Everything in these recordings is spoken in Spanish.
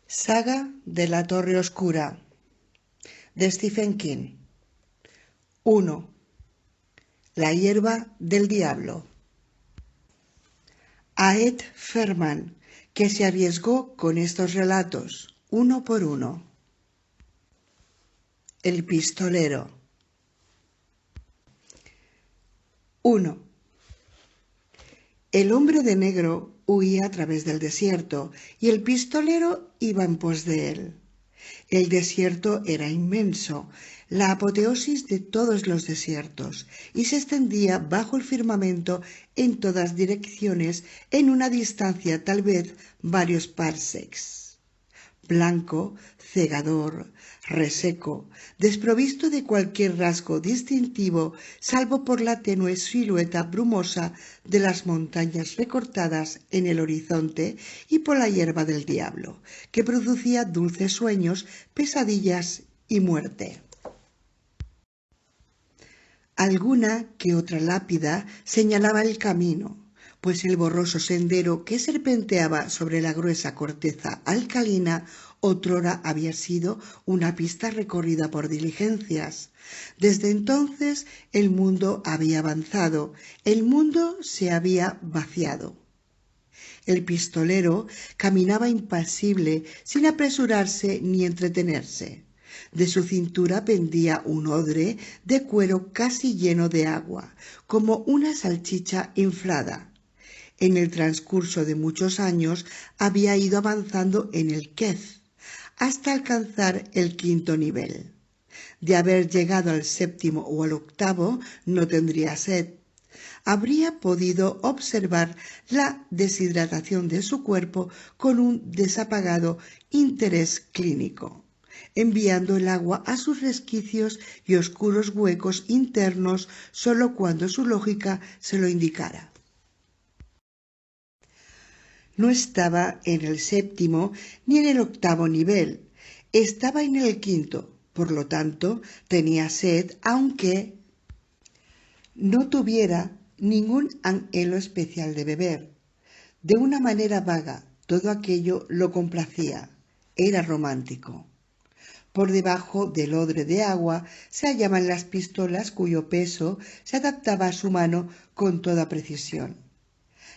Saga de la Torre Oscura de Stephen King. 1. La hierba del diablo. A Ed Ferman, que se arriesgó con estos relatos, uno por uno. El pistolero. 1. El hombre de negro huía a través del desierto y el pistolero iba en pos de él. El desierto era inmenso, la apoteosis de todos los desiertos, y se extendía bajo el firmamento en todas direcciones en una distancia tal vez varios parsecs. Blanco, cegador, reseco, desprovisto de cualquier rasgo distintivo, salvo por la tenue silueta brumosa de las montañas recortadas en el horizonte y por la hierba del diablo, que producía dulces sueños, pesadillas y muerte. Alguna que otra lápida señalaba el camino, pues el borroso sendero que serpenteaba sobre la gruesa corteza alcalina otrora había sido una pista recorrida por diligencias. Desde entonces el mundo había avanzado, el mundo se había vaciado. El pistolero caminaba impasible, sin apresurarse ni entretenerse. De su cintura pendía un odre de cuero casi lleno de agua, como una salchicha inflada. En el transcurso de muchos años había ido avanzando en el quez, hasta alcanzar el 5.º nivel. De haber llegado al 7.º o al 8.º no tendría sed. Habría podido observar la deshidratación de su cuerpo con un desapagado interés clínico, enviando el agua a sus resquicios y oscuros huecos internos sólo cuando su lógica se lo indicara. No estaba en el 7.º ni en el 8.º nivel, estaba en el 5.º, por lo tanto tenía sed, aunque no tuviera ningún anhelo especial de beber. De una manera vaga, todo aquello lo complacía, era romántico. Por debajo del odre de agua se hallaban las pistolas cuyo peso se adaptaba a su mano con toda precisión.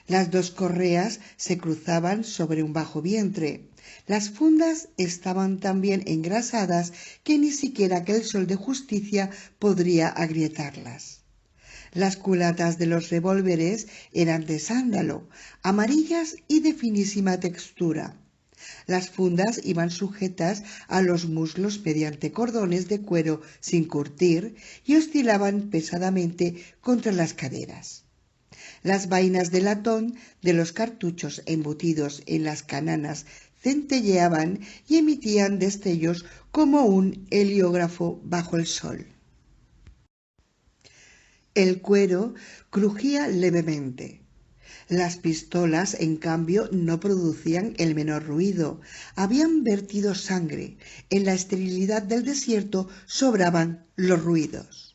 Las dos correas se cruzaban sobre un bajo vientre. Las fundas estaban tan bien engrasadas que ni siquiera aquel sol de justicia podría agrietarlas. Las culatas de los revólveres eran de sándalo, amarillas y de finísima textura. Las fundas iban sujetas a los muslos mediante cordones de cuero sin curtir y oscilaban pesadamente contra las caderas. Las vainas de latón de los cartuchos embutidos en las cananas centelleaban y emitían destellos como un heliógrafo bajo el sol. El cuero crujía levemente. Las pistolas, en cambio, no producían el menor ruido. Habían vertido sangre. En la esterilidad del desierto sobraban los ruidos.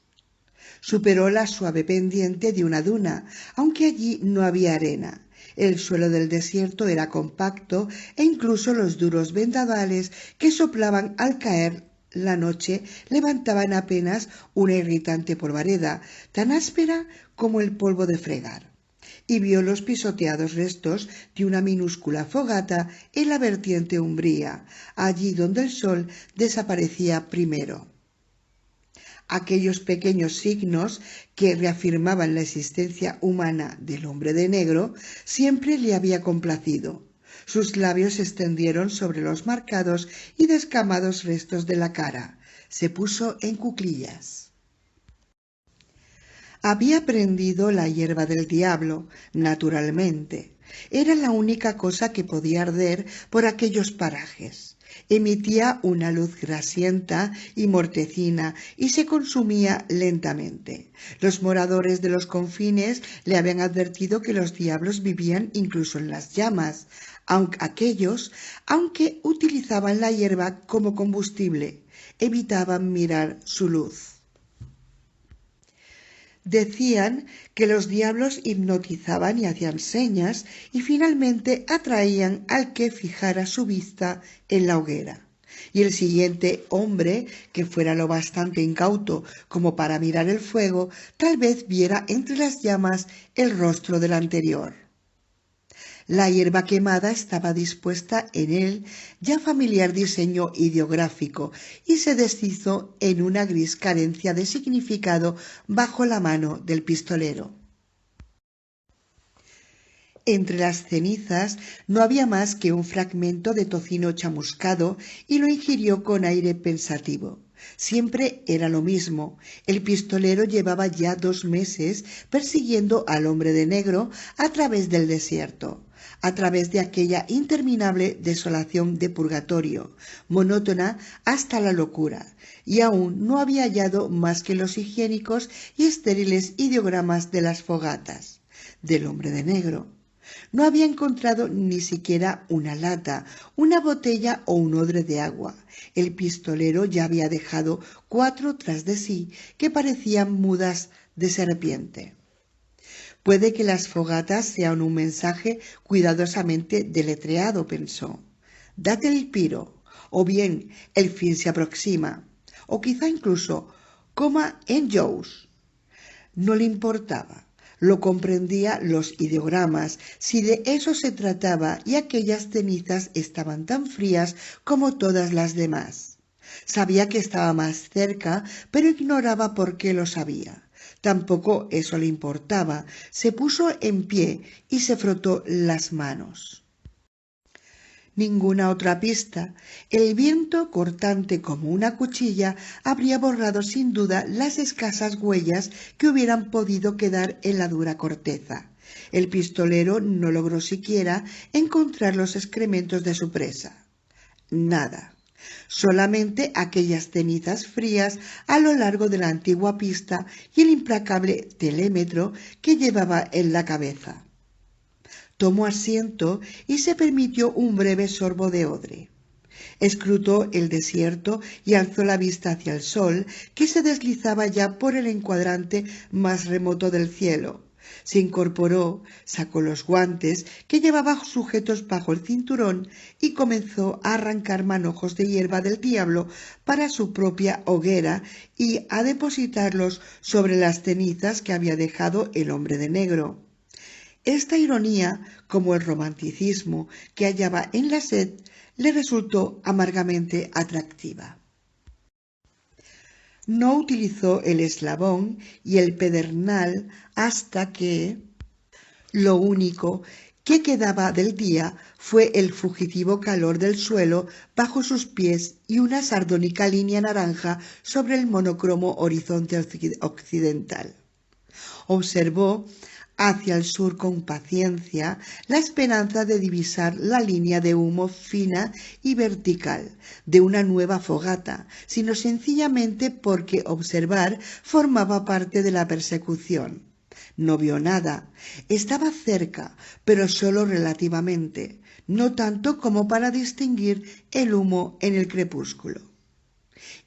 Superó la suave pendiente de una duna, aunque allí no había arena. El suelo del desierto era compacto e incluso los duros vendavales que soplaban al caer la noche levantaban apenas una irritante polvareda, tan áspera como el polvo de fregar, y vio los pisoteados restos de una minúscula fogata en la vertiente umbría, allí donde el sol desaparecía primero. Aquellos pequeños signos que reafirmaban la existencia humana del hombre de negro siempre le había complacido. Sus labios se extendieron sobre los marcados y descamados restos de la cara. Se puso en cuclillas. Había prendido la hierba del diablo, naturalmente. Era la única cosa que podía arder por aquellos parajes. Emitía una luz grasienta y mortecina y se consumía lentamente. Los moradores de los confines le habían advertido que los diablos vivían incluso en las llamas, aunque utilizaban la hierba como combustible, evitaban mirar su luz. Decían que los diablos hipnotizaban y hacían señas y finalmente atraían al que fijara su vista en la hoguera. Y el siguiente hombre, que fuera lo bastante incauto como para mirar el fuego, tal vez viera entre las llamas el rostro del anterior. La hierba quemada estaba dispuesta en el ya familiar diseño ideográfico y se deshizo en una gris carencia de significado bajo la mano del pistolero. Entre las cenizas no había más que un fragmento de tocino chamuscado y lo ingirió con aire pensativo. Siempre era lo mismo. El pistolero llevaba ya 2 meses persiguiendo al hombre de negro a través del desierto, a través de aquella interminable desolación de purgatorio, monótona hasta la locura, y aún no había hallado más que los higiénicos y estériles ideogramas de las fogatas del hombre de negro. No había encontrado ni siquiera una lata, una botella o un odre de agua. El pistolero ya había dejado 4 tras de sí que parecían mudas de serpiente. Puede que las fogatas sean un mensaje cuidadosamente deletreado, pensó. Date el piro, o bien el fin se aproxima, o quizá incluso coma en Joe's. No le importaba. Lo comprendía los ideogramas, si de eso se trataba, y aquellas cenizas estaban tan frías como todas las demás. Sabía que estaba más cerca, pero ignoraba por qué lo sabía. Tampoco eso le importaba. Se puso en pie y se frotó las manos. Ninguna otra pista. El viento, cortante como una cuchilla, habría borrado sin duda las escasas huellas que hubieran podido quedar en la dura corteza. El pistolero no logró siquiera encontrar los excrementos de su presa. Nada. Solamente aquellas cenizas frías a lo largo de la antigua pista y el implacable telémetro que llevaba en la cabeza. Tomó asiento y se permitió un breve sorbo de odre. Escrutó el desierto y alzó la vista hacia el sol, que se deslizaba ya por el encuadrante más remoto del cielo. Se incorporó, sacó los guantes que llevaba sujetos bajo el cinturón y comenzó a arrancar manojos de hierba del diablo para su propia hoguera y a depositarlos sobre las cenizas que había dejado el hombre de negro. Esta ironía, como el romanticismo que hallaba en la sed, le resultó amargamente atractiva. No utilizó el eslabón y el pedernal hasta que lo único que quedaba del día fue el fugitivo calor del suelo bajo sus pies y una sardónica línea naranja sobre el monocromo horizonte occidental. Observó hacia el sur con paciencia la esperanza de divisar la línea de humo fina y vertical de una nueva fogata, sino sencillamente porque observar formaba parte de la persecución. No vio nada. Estaba cerca, pero solo relativamente, no tanto como para distinguir el humo en el crepúsculo.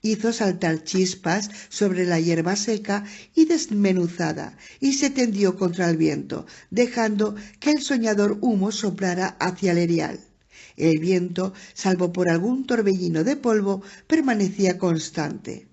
Hizo saltar chispas sobre la hierba seca y desmenuzada y se tendió contra el viento, dejando que el soñador humo soplara hacia el erial. El viento, salvo por algún torbellino de polvo, permanecía constante.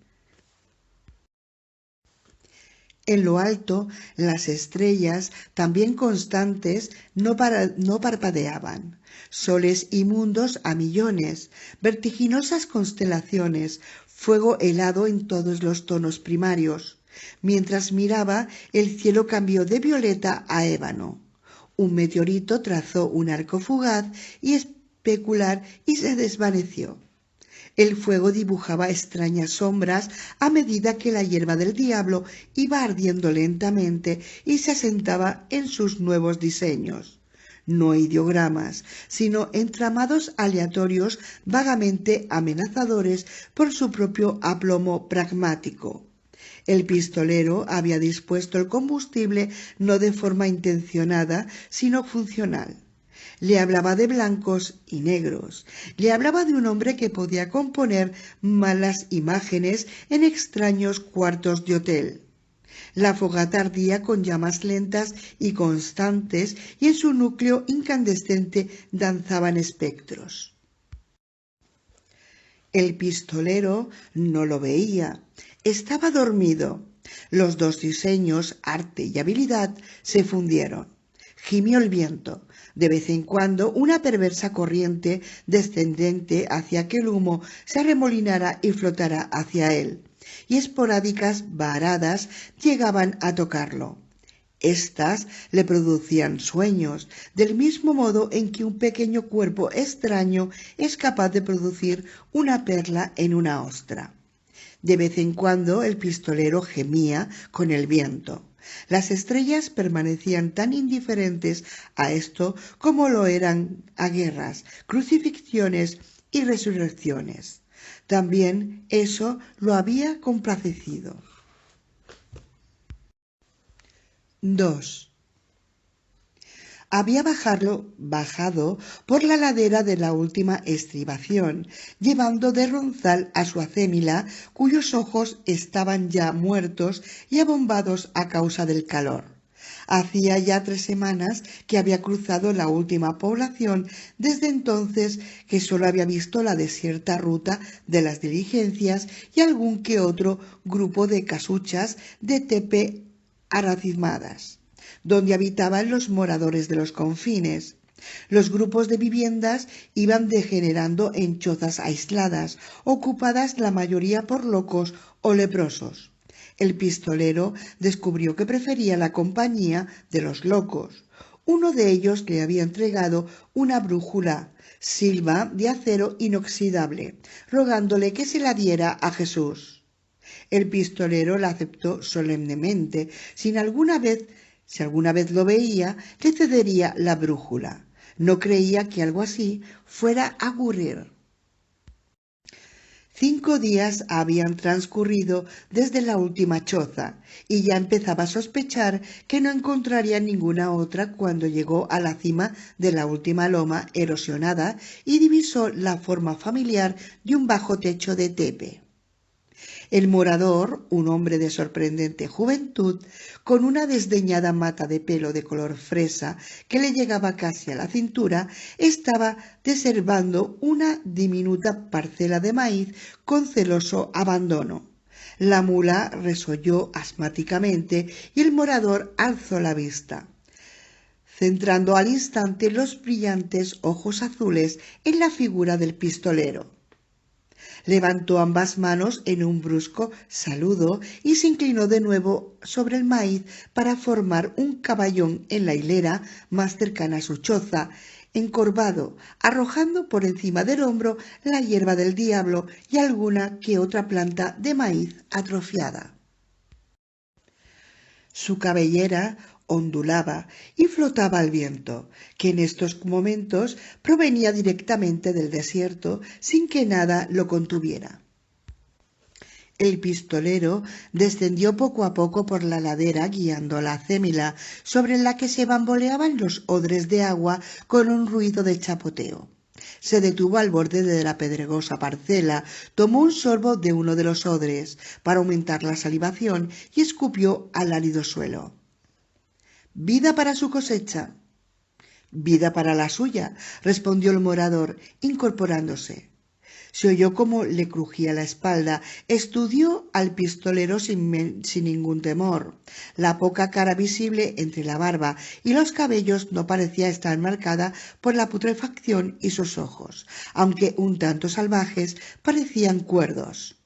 En lo alto, las estrellas, también constantes, no parpadeaban. Soles inmundos a millones, vertiginosas constelaciones, fuego helado en todos los tonos primarios. Mientras miraba, el cielo cambió de violeta a ébano. Un meteorito trazó un arco fugaz y especular y se desvaneció. El fuego dibujaba extrañas sombras a medida que la hierba del diablo iba ardiendo lentamente y se asentaba en sus nuevos diseños. No ideogramas, sino entramados aleatorios vagamente amenazadores por su propio aplomo pragmático. El pistolero había dispuesto el combustible no de forma intencionada, sino funcional. Le hablaba de blancos y negros. Le hablaba de un hombre que podía componer malas imágenes en extraños cuartos de hotel. La fogata ardía con llamas lentas y constantes y en su núcleo incandescente danzaban espectros. El pistolero no lo veía, estaba dormido. Los dos diseños, arte y habilidad, se fundieron. Gimió el viento. De vez en cuando una perversa corriente descendente hacía que el humo se arremolinara y flotara hacia él, y esporádicas varadas llegaban a tocarlo. Estas le producían sueños, del mismo modo en que un pequeño cuerpo extraño es capaz de producir una perla en una ostra. De vez en cuando el pistolero gemía con el viento. Las estrellas permanecían tan indiferentes a esto como lo eran a guerras, crucifixiones y resurrecciones. También eso lo había complacecido. 2. Había bajado por la ladera de la última estribación, llevando de ronzal a su acémila, cuyos ojos estaban ya muertos y abombados a causa del calor. Hacía ya 3 semanas que había cruzado la última población, desde entonces que sólo había visto la desierta ruta de las diligencias y algún que otro grupo de casuchas de tepe aracimadas, donde habitaban los moradores de los confines. Los grupos de viviendas iban degenerando en chozas aisladas, ocupadas la mayoría por locos o leprosos. El pistolero descubrió que prefería la compañía de los locos. Uno de ellos le había entregado una brújula silva de acero inoxidable, rogándole que se la diera a Jesús. El pistolero la aceptó solemnemente. Si alguna vez lo veía, le cedería la brújula. No creía que algo así fuera a ocurrir. 5 días habían transcurrido desde la última choza, y ya empezaba a sospechar que no encontraría ninguna otra cuando llegó a la cima de la última loma erosionada y divisó la forma familiar de un bajo techo de tepe. El morador, un hombre de sorprendente juventud, con una desdeñada mata de pelo de color fresa que le llegaba casi a la cintura, estaba desherbando una diminuta parcela de maíz con celoso abandono. La mula resolló asmáticamente y el morador alzó la vista, centrando al instante los brillantes ojos azules en la figura del pistolero. Levantó ambas manos en un brusco saludo y se inclinó de nuevo sobre el maíz para formar un caballón en la hilera más cercana a su choza, encorvado, arrojando por encima del hombro la hierba del diablo y alguna que otra planta de maíz atrofiada. Su cabellera ondulaba y flotaba al viento, que en estos momentos provenía directamente del desierto sin que nada lo contuviera. El pistolero descendió poco a poco por la ladera guiando la acémila, sobre la que se bamboleaban los odres de agua con un ruido de chapoteo. Se detuvo al borde de la pedregosa parcela, tomó un sorbo de uno de los odres para aumentar la salivación y escupió al árido suelo. Vida para su cosecha. Vida para la suya, respondió el morador, incorporándose. Se oyó cómo le crujía la espalda. Estudió al pistolero sin ningún temor. La poca cara visible entre la barba y los cabellos no parecía estar marcada por la putrefacción y sus ojos, aunque un tanto salvajes, parecían cuerdos.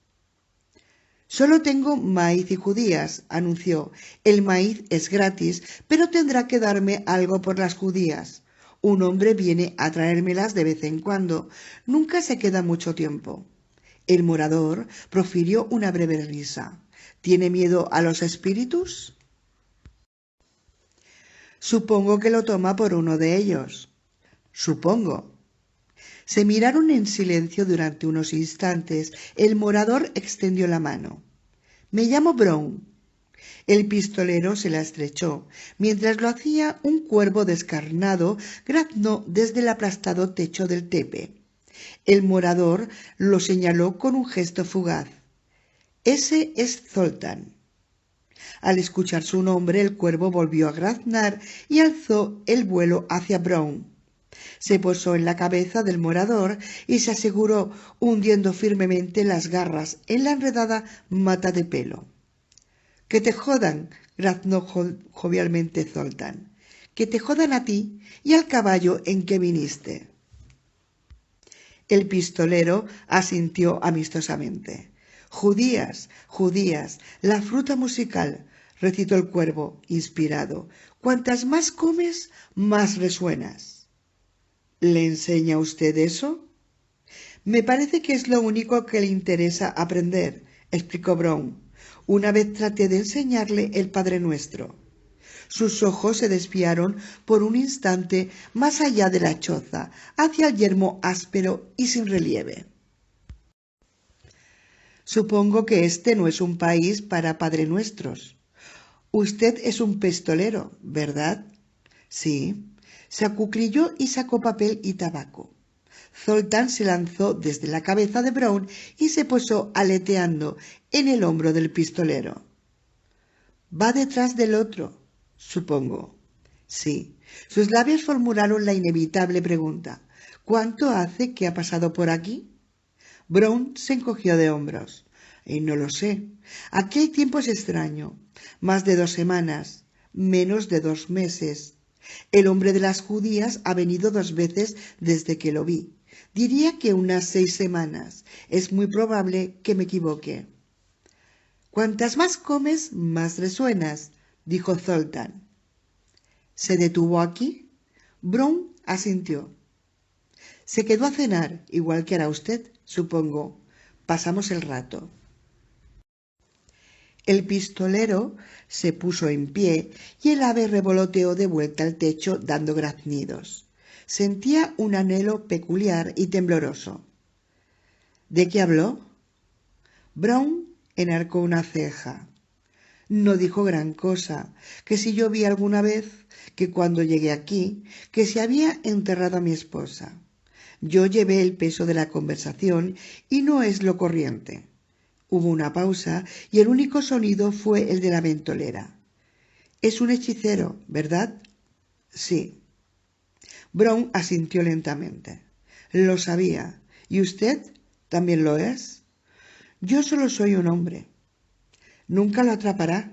Solo tengo maíz y judías, anunció. El maíz es gratis, pero tendrá que darme algo por las judías. Un hombre viene a traérmelas de vez en cuando. Nunca se queda mucho tiempo. El morador profirió una breve risa. ¿Tiene miedo a los espíritus? Supongo que lo toma por uno de ellos. Supongo. Se miraron en silencio durante unos instantes. El morador extendió la mano. Me llamo Brown. El pistolero se la estrechó. Mientras lo hacía, un cuervo descarnado graznó desde el aplastado techo del tepe. El morador lo señaló con un gesto fugaz. Ese es Zoltán. Al escuchar su nombre, el cuervo volvió a graznar y alzó el vuelo hacia Brown. Se posó en la cabeza del morador y se aseguró, hundiendo firmemente las garras en la enredada mata de pelo. —¡Que te jodan! —graznó jovialmente Zoltán. —¡Que te jodan a ti y al caballo en que viniste! El pistolero asintió amistosamente. —Judías, judías, la fruta musical —recitó el cuervo, inspirado—. Cuantas más comes, más resuenas. —¿Le enseña usted eso? —Me parece que es lo único que le interesa aprender —explicó Brown—. Una vez traté de enseñarle el Padre Nuestro. Sus ojos se desviaron por un instante más allá de la choza, hacia el yermo áspero y sin relieve. Supongo que este no es un país para Padre Nuestros. Usted es un pistolero, ¿verdad? Sí. Se acuclilló y sacó papel y tabaco. Zoltán se lanzó desde la cabeza de Brown y se posó aleteando en el hombro del pistolero. Va detrás del otro, supongo. Sí. Sus labios formularon la inevitable pregunta. ¿Cuánto hace que ha pasado por aquí? Brown se encogió de hombros. No lo sé. Aquí hay tiempo es extraño. Más de 2 semanas. Menos de 2 meses. El hombre de las judías ha venido 2 veces desde que lo vi. Diría que unas 6 semanas. Es muy probable que me equivoque. Cuantas más comes, más resuenas, dijo Zoltán. ¿Se detuvo aquí? Brown asintió. Se quedó a cenar, igual que hará usted, supongo. Pasamos el rato. El pistolero se puso en pie y el ave revoloteó de vuelta al techo dando graznidos. Sentía un anhelo peculiar y tembloroso. ¿De qué habló? Brown enarcó una ceja. No dijo gran cosa, que si yo vi alguna vez, que cuando llegué aquí, que se había enterrado a mi esposa. Yo llevé el peso de la conversación y no es lo corriente. Hubo una pausa y el único sonido fue el de la ventolera. Es un hechicero, ¿verdad? Sí. Brown asintió lentamente. Lo sabía. ¿Y usted también lo es? Yo solo soy un hombre. ¿Nunca lo atrapará?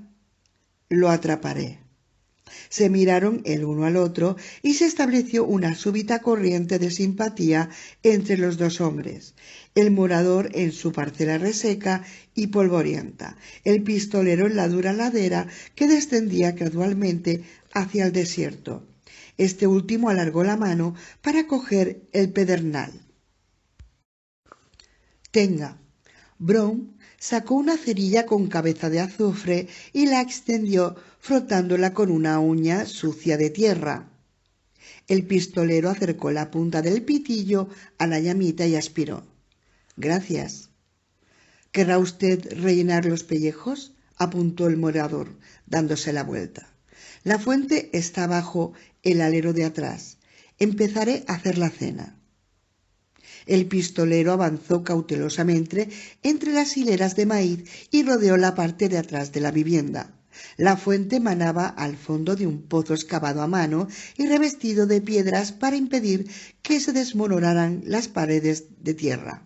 Lo atraparé. Se miraron el uno al otro y se estableció una súbita corriente de simpatía entre los 2 hombres, el morador en su parcela reseca y polvorienta, el pistolero en la dura ladera que descendía gradualmente hacia el desierto. Este último alargó la mano para coger el pedernal. Tenga. Brown sacó una cerilla con cabeza de azufre y la extendió frotándola con una uña sucia de tierra. El pistolero acercó la punta del pitillo a la llamita y aspiró. Gracias. ¿Querrá usted rellenar los pellejos? Apuntó el morador, dándose la vuelta. La fuente está bajo el alero de atrás. Empezaré a hacer la cena. El pistolero avanzó cautelosamente entre las hileras de maíz y rodeó la parte de atrás de la vivienda. La fuente manaba al fondo de un pozo excavado a mano y revestido de piedras para impedir que se desmoronaran las paredes de tierra.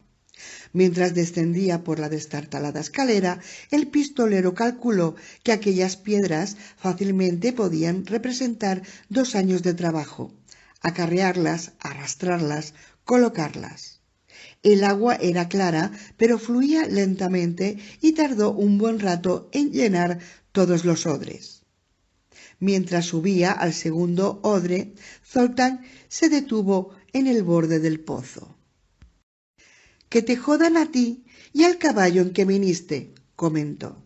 Mientras descendía por la destartalada escalera, el pistolero calculó que aquellas piedras fácilmente podían representar 2 años de trabajo. Acarrearlas, arrastrarlas, colocarlas. El agua era clara, pero fluía lentamente y tardó un buen rato en llenar todos los odres. Mientras subía al segundo odre, Zoltán se detuvo en el borde del pozo. —Que te jodan a ti y al caballo en que viniste —comentó.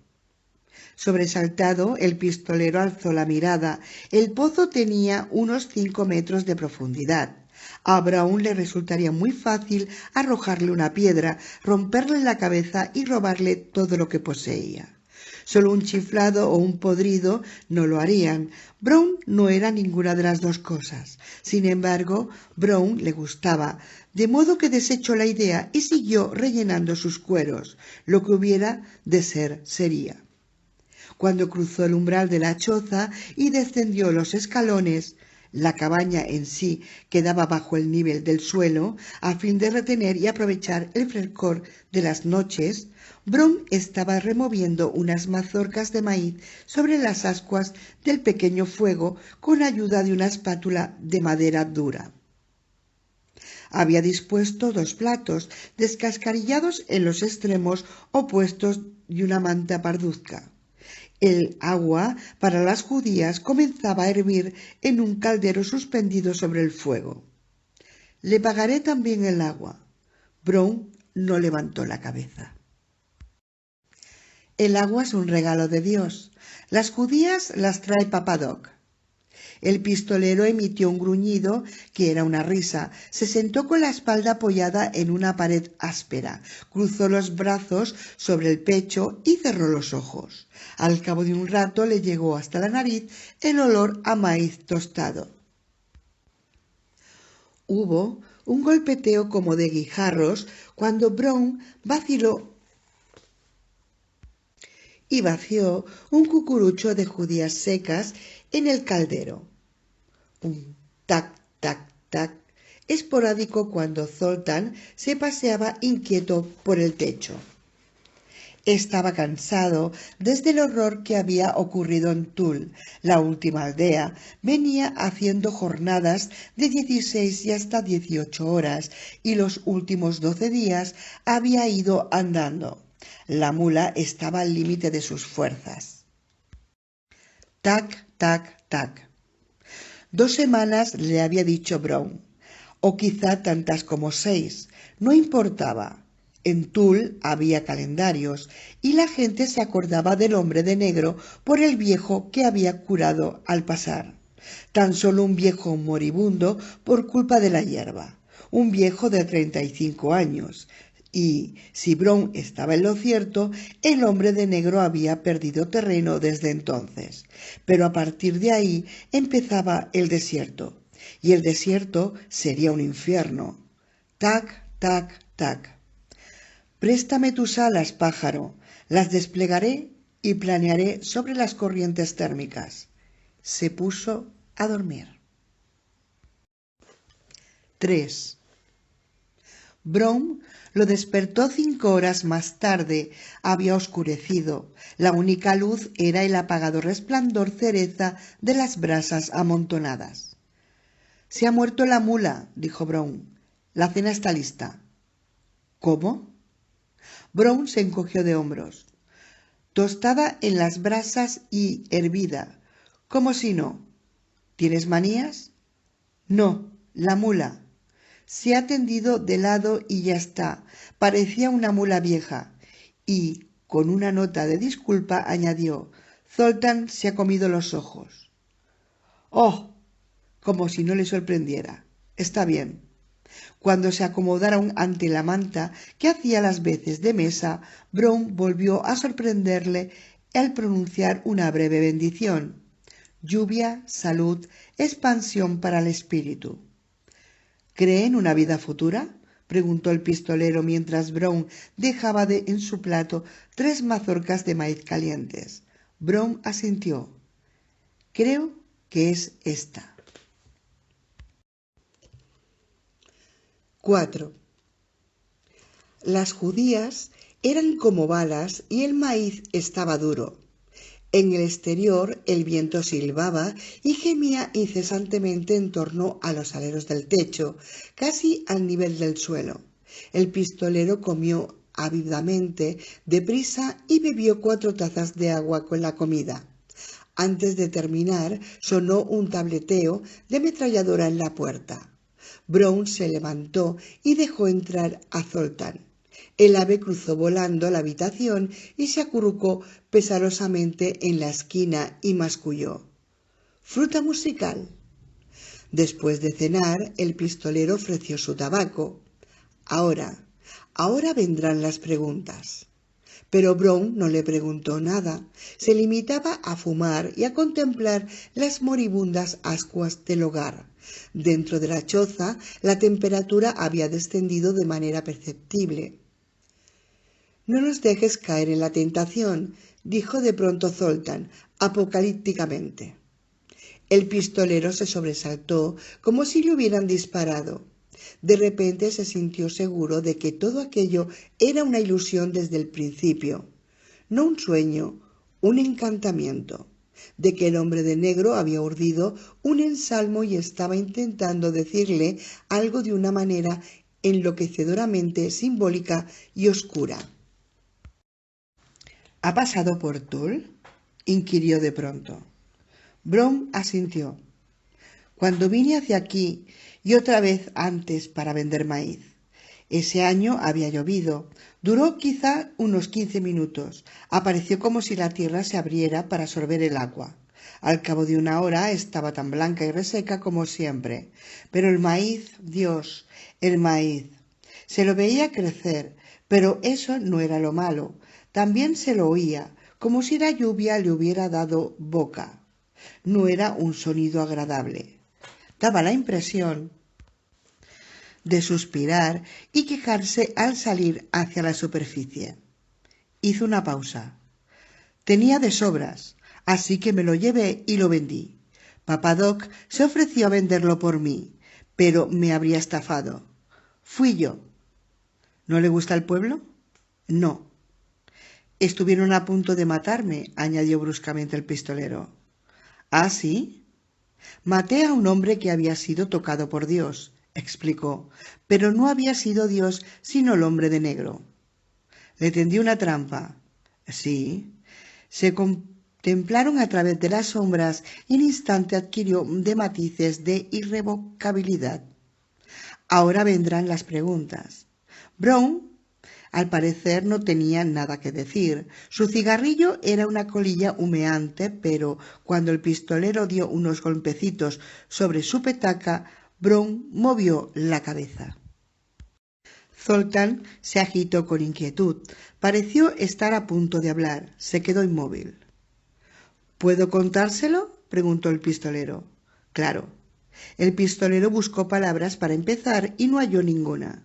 Sobresaltado, el pistolero alzó la mirada. El pozo tenía unos 5 metros de profundidad. A Brown le resultaría muy fácil arrojarle una piedra, romperle la cabeza y robarle todo lo que poseía. Solo un chiflado o un podrido no lo harían. Brown no era ninguna de las 2 cosas. Sin embargo, Brown le gustaba, de modo que desechó la idea y siguió rellenando sus cueros. Lo que hubiera de ser sería. Cuando cruzó el umbral de la choza y descendió los escalones, la cabaña en sí quedaba bajo el nivel del suelo, a fin de retener y aprovechar el frescor de las noches. Brown estaba removiendo unas mazorcas de maíz sobre las ascuas del pequeño fuego con ayuda de una espátula de madera dura. Había dispuesto 2 platos descascarillados en los extremos opuestos y una manta parduzca. El agua para las judías comenzaba a hervir en un caldero suspendido sobre el fuego. «Le pagaré también el agua». Brown no levantó la cabeza. «El agua es un regalo de Dios. Las judías las trae Papá Doc». El pistolero emitió un gruñido que era una risa. Se sentó con la espalda apoyada en una pared áspera, cruzó los brazos sobre el pecho y cerró los ojos. Al cabo de un rato le llegó hasta la nariz el olor a maíz tostado. Hubo un golpeteo como de guijarros cuando Brown vaciló y vació un cucurucho de judías secas en el caldero. Un tac, tac, tac, esporádico cuando Zoltán se paseaba inquieto por el techo. Estaba cansado desde el horror que había ocurrido en Tull. La última aldea venía haciendo jornadas de 16 y hasta 18 horas y los últimos 12 días había ido andando. La mula estaba al límite de sus fuerzas. Tac, tac, tac. 2 semanas le había dicho Brown, o quizá tantas como 6, no importaba. En Tull había calendarios y la gente se acordaba del hombre de negro por el viejo que había curado al pasar. Tan solo un viejo moribundo por culpa de la hierba, un viejo de 35 años. Y, si Brown estaba en lo cierto, el hombre de negro había perdido terreno desde entonces. Pero a partir de ahí empezaba el desierto, y el desierto sería un infierno. Tac, tac, tac. «Préstame tus alas, pájaro, las desplegaré y planearé sobre las corrientes térmicas». Se puso a dormir. 3. Brown lo despertó 5 horas más tarde. Había oscurecido. La única luz era el apagado resplandor cereza de las brasas amontonadas. «Se ha muerto la mula», dijo Brown. «La cena está lista». «¿Cómo?». Brown se encogió de hombros. «Tostada en las brasas y hervida. ¿Cómo si no? ¿Tienes manías?». «No, la mula. Se ha tendido de lado y ya está. Parecía una mula vieja». Y, con una nota de disculpa, añadió: «Zoltán se ha comido los ojos». «Oh», como si no le sorprendiera. «Está bien». Cuando se acomodaron ante la manta que hacía las veces de mesa, Brown volvió a sorprenderle al pronunciar una breve bendición. Lluvia, salud, expansión para el espíritu. «¿Cree en una vida futura?», preguntó el pistolero mientras Brown dejaba en su plato 3 mazorcas de maíz calientes. Brown asintió. «Creo que es esta». 4. Las judías eran como balas y el maíz estaba duro. En el exterior el viento silbaba y gemía incesantemente en torno a los aleros del techo, casi al nivel del suelo. El pistolero comió ávidamente, deprisa, y bebió 4 tazas de agua con la comida. Antes de terminar, sonó un tableteo de ametralladora en la puerta. Brown se levantó y dejó entrar a Zoltán. El ave cruzó volando la habitación y se acurrucó pesarosamente en la esquina y masculló. «Fruta musical». Después de cenar, el pistolero ofreció su tabaco. Ahora vendrán las preguntas». Pero Brown no le preguntó nada. Se limitaba a fumar y a contemplar las moribundas ascuas del hogar. Dentro de la choza la temperatura había descendido de manera perceptible. «No nos dejes caer en la tentación», dijo de pronto Zoltán, apocalípticamente. El pistolero se sobresaltó como si le hubieran disparado. De repente se sintió seguro de que todo aquello era una ilusión desde el principio, no un sueño, un encantamiento, de que el hombre de negro había urdido un ensalmo y estaba intentando decirle algo de una manera enloquecedoramente simbólica y oscura. ¿Ha pasado por Tull?, inquirió de pronto. Brown asintió. Cuando vine hacia aquí y otra vez antes para vender maíz. Ese año había llovido. Duró quizá unos 15 minutos. Apareció como si la tierra se abriera para sorber el agua. Al cabo de una hora estaba tan blanca y reseca como siempre. Pero el maíz, Dios, el maíz. Se lo veía crecer, pero eso no era lo malo. También se lo oía, como si la lluvia le hubiera dado boca. No era un sonido agradable. Daba la impresión de suspirar y quejarse al salir hacia la superficie. Hizo una pausa. Tenía de sobras, así que me lo llevé y lo vendí. Papá Doc se ofreció a venderlo por mí, pero me habría estafado. Fui yo. ¿No le gusta el pueblo? No. Estuvieron a punto de matarme, añadió bruscamente el pistolero. ¿Ah, sí? Maté a un hombre que había sido tocado por Dios, explicó, pero no había sido Dios sino el hombre de negro. Le tendí una trampa. Sí. Se contemplaron a través de las sombras y en instante adquirió de matices de irrevocabilidad. Ahora vendrán las preguntas. Brown, al parecer, no tenía nada que decir. Su cigarrillo era una colilla humeante, pero cuando el pistolero dio unos golpecitos sobre su petaca, Brown movió la cabeza. Zoltán se agitó con inquietud. Pareció estar a punto de hablar. Se quedó inmóvil. ¿Puedo contárselo?, preguntó el pistolero. Claro. El pistolero buscó palabras para empezar y no halló ninguna.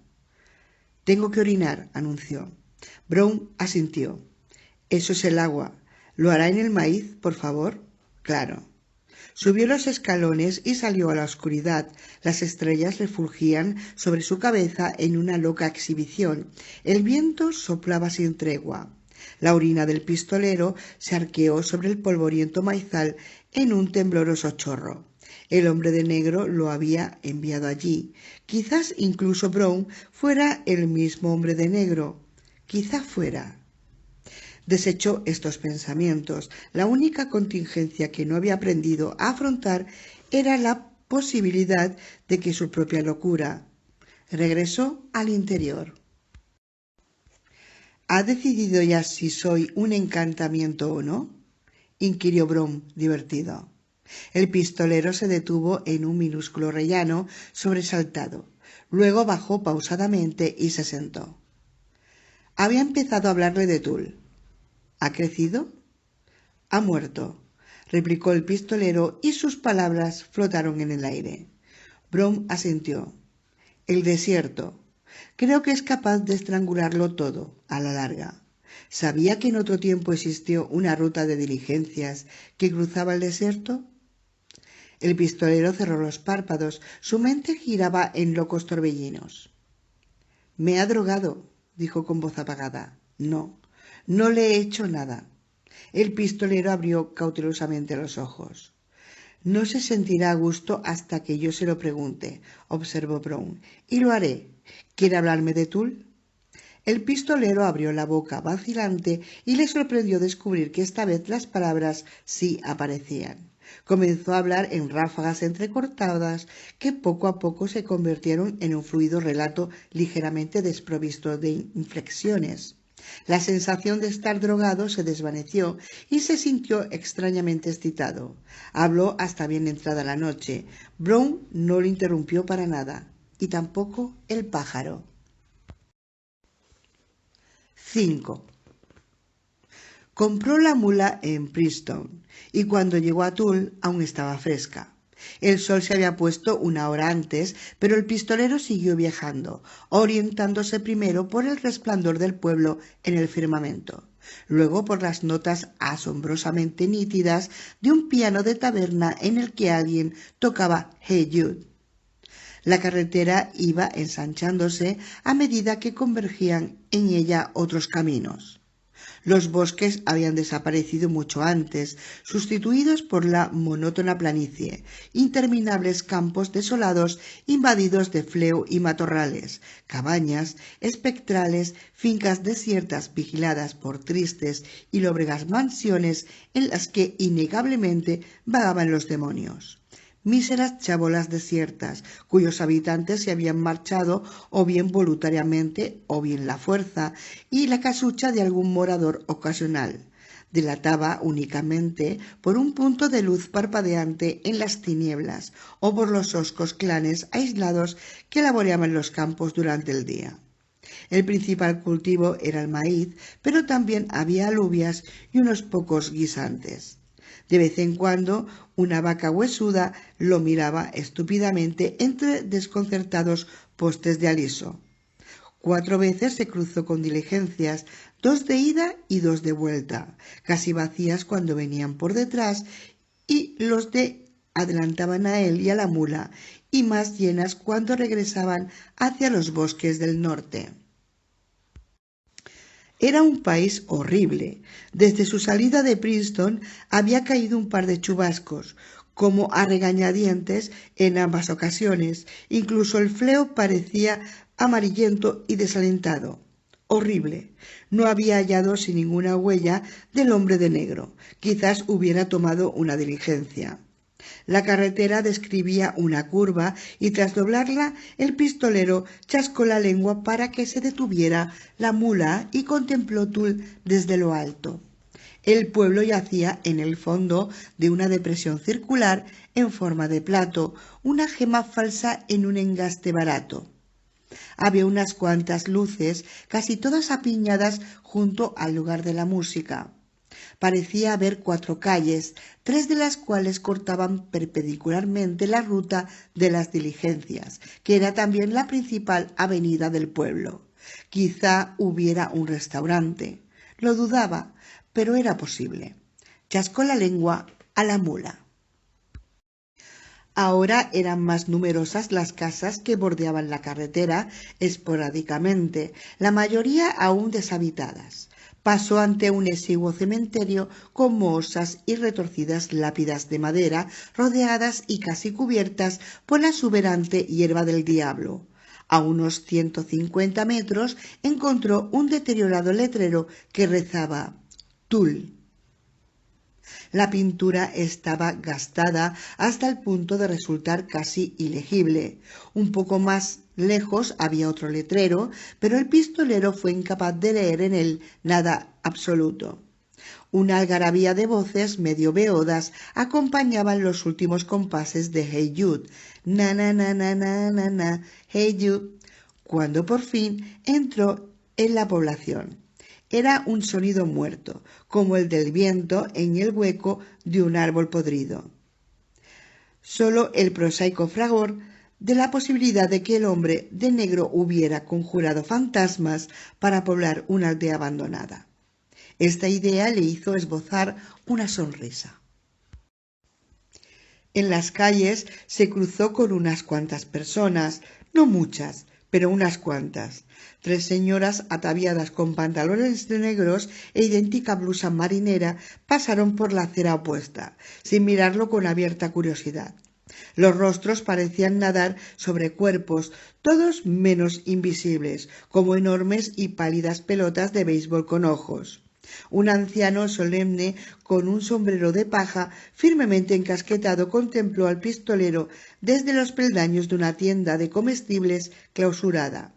Tengo que orinar, anunció. Brown asintió. Eso es el agua. ¿Lo hará en el maíz, por favor? Claro. Subió los escalones y salió a la oscuridad. Las estrellas refulgían sobre su cabeza en una loca exhibición. El viento soplaba sin tregua. La orina del pistolero se arqueó sobre el polvoriento maizal en un tembloroso chorro. El hombre de negro lo había enviado allí. Quizás incluso Brown fuera el mismo hombre de negro. Quizá fuera. Desechó estos pensamientos. La única contingencia que no había aprendido a afrontar era la posibilidad de que su propia locura. Regresó al interior. ¿Ha decidido ya si soy un encantamiento o no?, inquirió Brown, divertido. El pistolero se detuvo en un minúsculo rellano sobresaltado. Luego bajó pausadamente y se sentó. Había empezado a hablarle de Tull. ¿Ha crecido? Ha muerto, replicó el pistolero y sus palabras flotaron en el aire. Brown asintió. El desierto. Creo que es capaz de estrangularlo todo, a la larga. ¿Sabía que en otro tiempo existió una ruta de diligencias que cruzaba el desierto? El pistolero cerró los párpados. Su mente giraba en locos torbellinos. «Me ha drogado», dijo con voz apagada. «No, no le he hecho nada». El pistolero abrió cautelosamente los ojos. «No se sentirá a gusto hasta que yo se lo pregunte», observó Brown. «Y lo haré. ¿Quiere hablarme de Tull?» El pistolero abrió la boca vacilante y le sorprendió descubrir que esta vez las palabras sí aparecían. Comenzó a hablar en ráfagas entrecortadas que poco a poco se convirtieron en un fluido relato ligeramente desprovisto de inflexiones. La sensación de estar drogado se desvaneció y se sintió extrañamente excitado. Habló hasta bien entrada la noche. Brown no lo interrumpió para nada, y tampoco el pájaro. 5. Compró la mula en Princeton y cuando llegó a Tull aún estaba fresca. El sol se había puesto una hora antes, pero el pistolero siguió viajando, orientándose primero por el resplandor del pueblo en el firmamento. luego por las notas asombrosamente nítidas de un piano de taberna en el que alguien tocaba Hey Jude. La carretera iba ensanchándose a medida que convergían en ella otros caminos. Los bosques habían desaparecido mucho antes, sustituidos por la monótona planicie, interminables campos desolados invadidos de fleo y matorrales, cabañas espectrales, fincas desiertas vigiladas por tristes y lóbregas mansiones en las que innegablemente vagaban los demonios. Míseras chabolas desiertas, cuyos habitantes se habían marchado o bien voluntariamente o bien la fuerza, y la casucha de algún morador ocasional, delataba únicamente por un punto de luz parpadeante en las tinieblas o por los hoscos clanes aislados que laboreaban los campos durante el día. El principal cultivo era el maíz, pero también había alubias y unos pocos guisantes. De vez en cuando una vaca huesuda lo miraba estúpidamente entre desconcertados postes de aliso. 4 veces se cruzó con diligencias, 2 de ida y 2 de vuelta, casi vacías cuando venían por detrás y los de adelantaban a él y a la mula, y más llenas cuando regresaban hacia los bosques del norte. Era un país horrible. Desde su salida de Princeton había caído un par de chubascos, como a regañadientes en ambas ocasiones. Incluso el fleo parecía amarillento y desalentado. Horrible. No había hallado sin ninguna huella del hombre de negro. Quizás hubiera tomado una diligencia. La carretera describía una curva y tras doblarla el pistolero chascó la lengua para que se detuviera la mula y contempló Tull desde lo alto. El pueblo yacía en el fondo de una depresión circular en forma de plato, una gema falsa en un engaste barato. Había unas cuantas luces, casi todas apiñadas junto al lugar de la música. Parecía haber 4 calles, 3 de las cuales cortaban perpendicularmente la ruta de las diligencias, que era también la principal avenida del pueblo. Quizá hubiera un restaurante. Lo dudaba, pero era posible. Chascó la lengua a la mula. Ahora eran más numerosas las casas que bordeaban la carretera esporádicamente, la mayoría aún deshabitadas. Pasó ante un exiguo cementerio con mohosas y retorcidas lápidas de madera, rodeadas y casi cubiertas por la exuberante hierba del diablo. A unos 150 metros encontró un deteriorado letrero que rezaba «Tull». La pintura estaba gastada hasta el punto de resultar casi ilegible. Un poco más lejos había otro letrero, pero el pistolero fue incapaz de leer en él nada absoluto. Una algarabía de voces medio beodas acompañaban los últimos compases de Hey Jude, na na na na na na na, Hey Jude, cuando por fin entró en la población. Era un sonido muerto, como el del viento en el hueco de un árbol podrido. Solo el prosaico fragor de la posibilidad de que el hombre de negro hubiera conjurado fantasmas para poblar una aldea abandonada. Esta idea le hizo esbozar una sonrisa. En las calles se cruzó con unas cuantas personas, no muchas, pero unas cuantas. 3 señoras ataviadas con pantalones negros e idéntica blusa marinera pasaron por la acera opuesta, sin mirarlo con abierta curiosidad. Los rostros parecían nadar sobre cuerpos, todos menos invisibles, como enormes y pálidas pelotas de béisbol con ojos. Un anciano solemne con un sombrero de paja firmemente encasquetado contempló al pistolero desde los peldaños de una tienda de comestibles clausurada.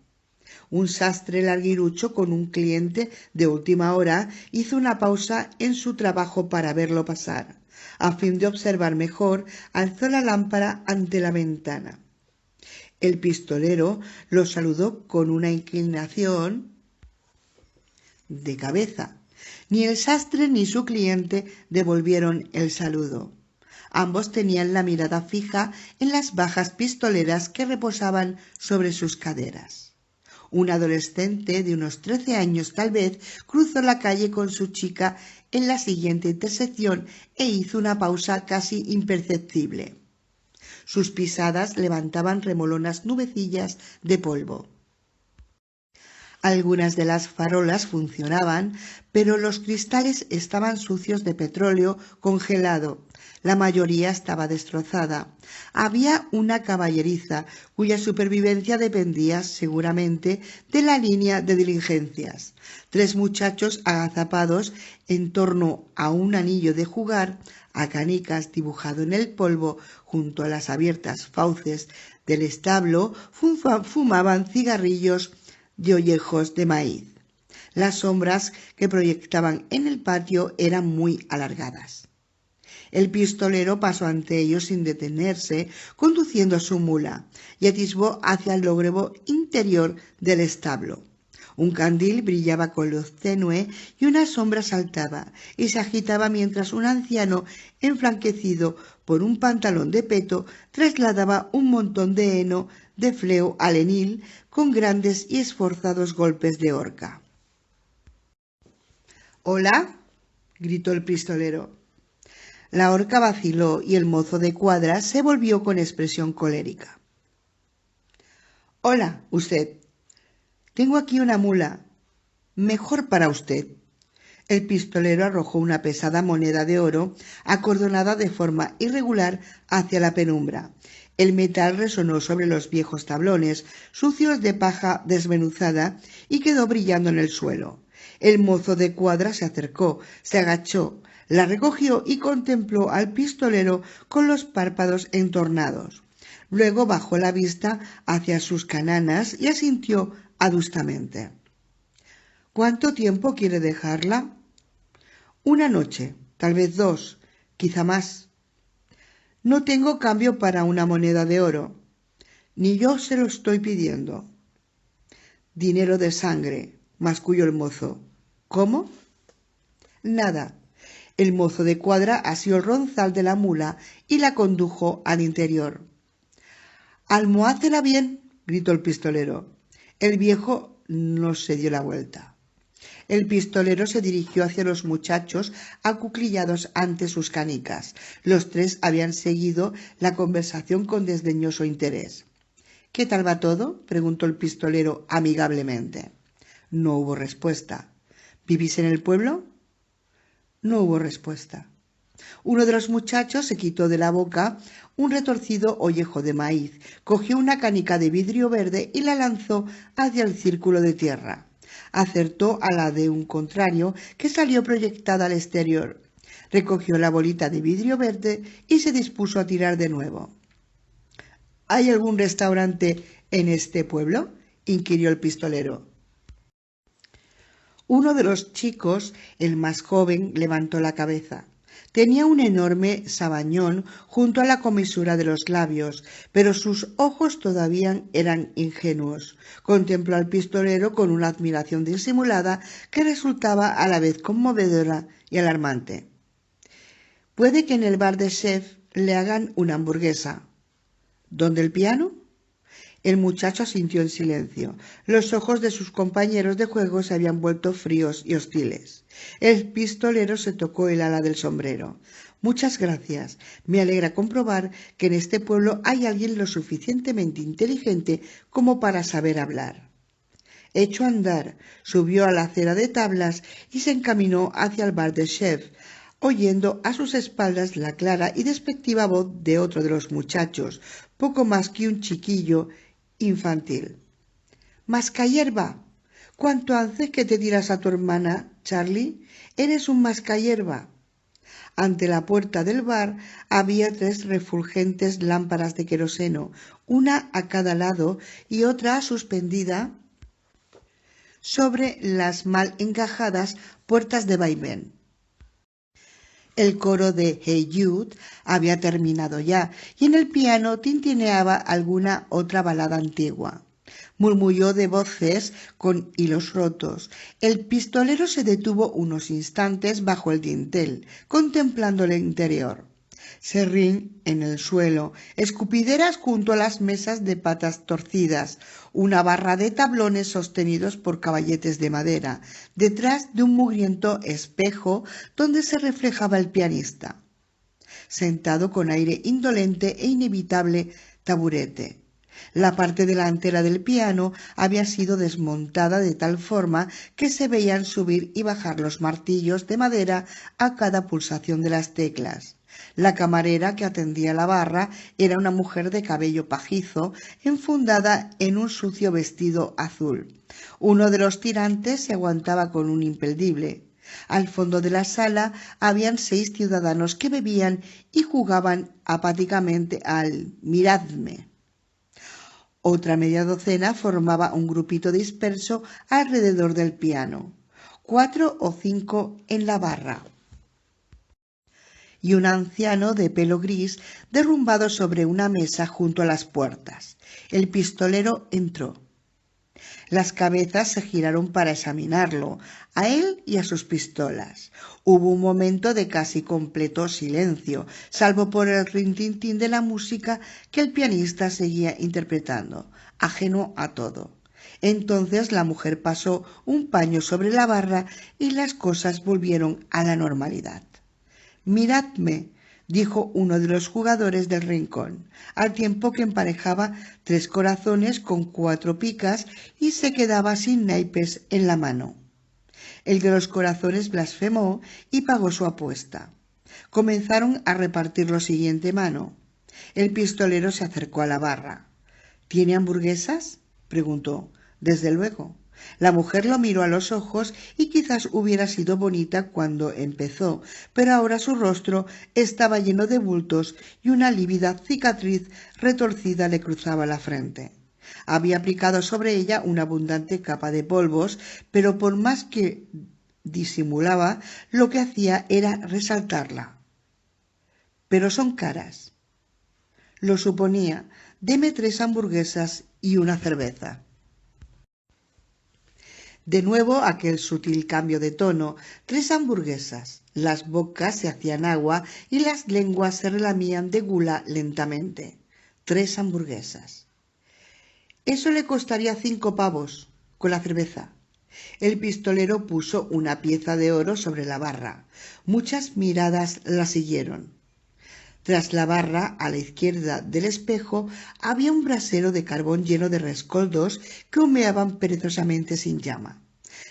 Un sastre larguirucho con un cliente de última hora hizo una pausa en su trabajo para verlo pasar. A fin de observar mejor, alzó la lámpara ante la ventana. El pistolero lo saludó con una inclinación de cabeza. Ni el sastre ni su cliente devolvieron el saludo. Ambos tenían la mirada fija en las bajas pistoleras que reposaban sobre sus caderas. Un adolescente de unos 13 años tal vez cruzó la calle con su chica en la siguiente intersección e hizo una pausa casi imperceptible. Sus pisadas levantaban remolonas nubecillas de polvo. Algunas de las farolas funcionaban, pero los cristales estaban sucios de petróleo congelado. La mayoría estaba destrozada. Había una caballeriza cuya supervivencia dependía seguramente de la línea de diligencias. 3 muchachos agazapados en torno a un anillo de jugar a canicas dibujado en el polvo junto a las abiertas fauces del establo fumaban cigarrillos de ollejos de maíz. Las sombras que proyectaban en el patio eran muy alargadas. El pistolero pasó ante ellos sin detenerse, conduciendo su mula, y atisbó hacia el lóbrego interior del establo. Un candil brillaba con luz tenue y una sombra saltaba y se agitaba mientras un anciano, enflanquecido por un pantalón de peto, trasladaba un montón de heno de fleo al enil con grandes y esforzados golpes de horca. «¿Hola?», gritó el pistolero. La horca vaciló y el mozo de cuadra se volvió con expresión colérica. «Hola, usted. Tengo aquí una mula. Mejor para usted». El pistolero arrojó una pesada moneda de oro acordonada de forma irregular hacia la penumbra. El metal resonó sobre los viejos tablones, sucios de paja desmenuzada, y quedó brillando en el suelo. El mozo de cuadra se acercó, se agachó, la recogió y contempló al pistolero con los párpados entornados. Luego bajó la vista hacia sus cananas y asintió adustamente. «¿Cuánto tiempo quiere dejarla?» «Una noche, tal vez 2, quizá más». «No tengo cambio para una moneda de oro». «Ni yo se lo estoy pidiendo». «Dinero de sangre», masculló el mozo. «¿Cómo?» «Nada». El mozo de cuadra asió el ronzal de la mula y la condujo al interior. «Almohácela bien», gritó el pistolero. El viejo no se dio la vuelta. El pistolero se dirigió hacia los muchachos acuclillados ante sus canicas. Los 3 habían seguido la conversación con desdeñoso interés. «¿Qué tal va todo?», preguntó el pistolero amigablemente. No hubo respuesta. «¿Vivís en el pueblo?». No hubo respuesta. Uno de los muchachos se quitó de la boca un retorcido ollejo de maíz, cogió una canica de vidrio verde y la lanzó hacia el círculo de tierra. Acertó a la de un contrario que salió proyectada al exterior. Recogió la bolita de vidrio verde y se dispuso a tirar de nuevo. «¿Hay algún restaurante en este pueblo?», inquirió el pistolero. Uno de los chicos, el más joven, levantó la cabeza. Tenía un enorme sabañón junto a la comisura de los labios, pero sus ojos todavía eran ingenuos. Contempló al pistolero con una admiración disimulada que resultaba a la vez conmovedora y alarmante. «Puede que en el bar de chef le hagan una hamburguesa». «¿Dónde el piano?». El muchacho asintió en silencio. Los ojos de sus compañeros de juego se habían vuelto fríos y hostiles. El pistolero se tocó el ala del sombrero. «Muchas gracias. Me alegra comprobar que en este pueblo hay alguien lo suficientemente inteligente como para saber hablar». Echó a andar, subió a la acera de tablas y se encaminó hacia el bar de chef, oyendo a sus espaldas la clara y despectiva voz de otro de los muchachos, poco más que un chiquillo infantil. «Mascahierba. ¿Cuánto hace que te tiras a tu hermana, Charlie? Eres un mascahierba». Ante la puerta del bar había 3 refulgentes lámparas de queroseno, una a cada lado y otra suspendida sobre las mal encajadas puertas de vaivén. El coro de Hey Jude había terminado ya, y en el piano tintineaba alguna otra balada antigua. Murmulló de voces con hilos rotos. El pistolero se detuvo unos instantes bajo el dintel, contemplando el interior. serrín en el suelo, escupideras junto a las mesas de patas torcidas, una barra de tablones sostenidos por caballetes de madera, detrás de un mugriento espejo donde se reflejaba el pianista, sentado con aire indolente e inevitable taburete. La parte delantera del piano había sido desmontada de tal forma que se veían subir y bajar los martillos de madera a cada pulsación de las teclas. La camarera que atendía la barra era una mujer de cabello pajizo, enfundada en un sucio vestido azul. Uno de los tirantes se aguantaba con un imperdible. Al fondo de la sala habían 6 ciudadanos que bebían y jugaban apáticamente al «miradme». Otra media docena formaba un grupito disperso alrededor del piano, 4 o 5 en la barra, y un anciano de pelo gris derrumbado sobre una mesa junto a las puertas. El pistolero entró. Las cabezas se giraron para examinarlo, a él y a sus pistolas. Hubo un momento de casi completo silencio, salvo por el rintintín de la música que el pianista seguía interpretando, ajeno a todo. Entonces la mujer pasó un paño sobre la barra y las cosas volvieron a la normalidad. «Miradme», dijo uno de los jugadores del rincón, al tiempo que emparejaba 3 corazones con 4 picas y se quedaba sin naipes en la mano. El de los corazones blasfemó y pagó su apuesta. Comenzaron a repartir lo siguiente mano. El pistolero se acercó a la barra. «¿Tiene hamburguesas?», preguntó. «Desde luego». La mujer lo miró a los ojos y quizás hubiera sido bonita cuando empezó, pero ahora su rostro estaba lleno de bultos y una lívida cicatriz retorcida le cruzaba la frente. Había aplicado sobre ella una abundante capa de polvos, pero por más que disimulaba, lo que hacía era resaltarla. «Pero son caras». «Lo suponía. Deme 3 hamburguesas y una cerveza». De nuevo aquel sutil cambio de tono. 3 hamburguesas. Las bocas se hacían agua y las lenguas se relamían de gula lentamente. 3 hamburguesas. «Eso le costaría 5 pavos, con la cerveza». El pistolero puso una pieza de oro sobre la barra. Muchas miradas la siguieron. Tras la barra, a la izquierda del espejo, había un brasero de carbón lleno de rescoldos que humeaban perezosamente sin llama.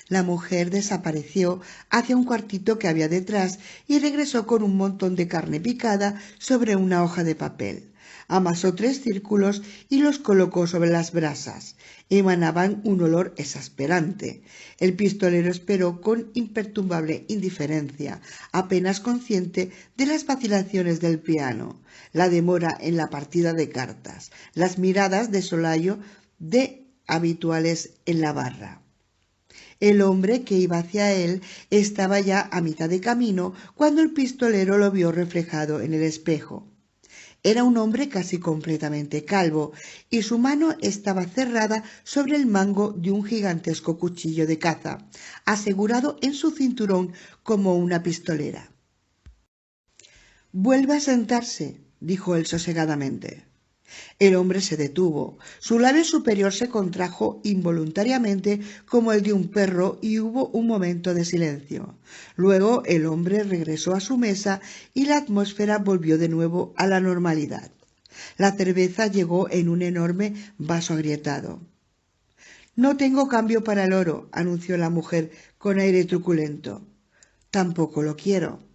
La mujer desapareció hacia un cuartito que había detrás y regresó con un montón de carne picada sobre una hoja de papel. Amasó 3 círculos y los colocó sobre las brasas. Emanaban un olor exasperante. El pistolero esperó con imperturbable indiferencia, apenas consciente de las vacilaciones del piano, la demora en la partida de cartas, las miradas de solayo de habituales en la barra. El hombre que iba hacia él estaba ya a mitad de camino cuando el pistolero lo vio reflejado en el espejo. Era un hombre casi completamente calvo y su mano estaba cerrada sobre el mango de un gigantesco cuchillo de caza, asegurado en su cinturón como una pistolera. «Vuelva a sentarse», dijo él sosegadamente. El hombre se detuvo. Su labio superior se contrajo involuntariamente como el de un perro y hubo un momento de silencio. Luego el hombre regresó a su mesa y la atmósfera volvió de nuevo a la normalidad. La cerveza llegó en un enorme vaso agrietado. «No tengo cambio para el oro», anunció la mujer con aire truculento. «Tampoco lo quiero».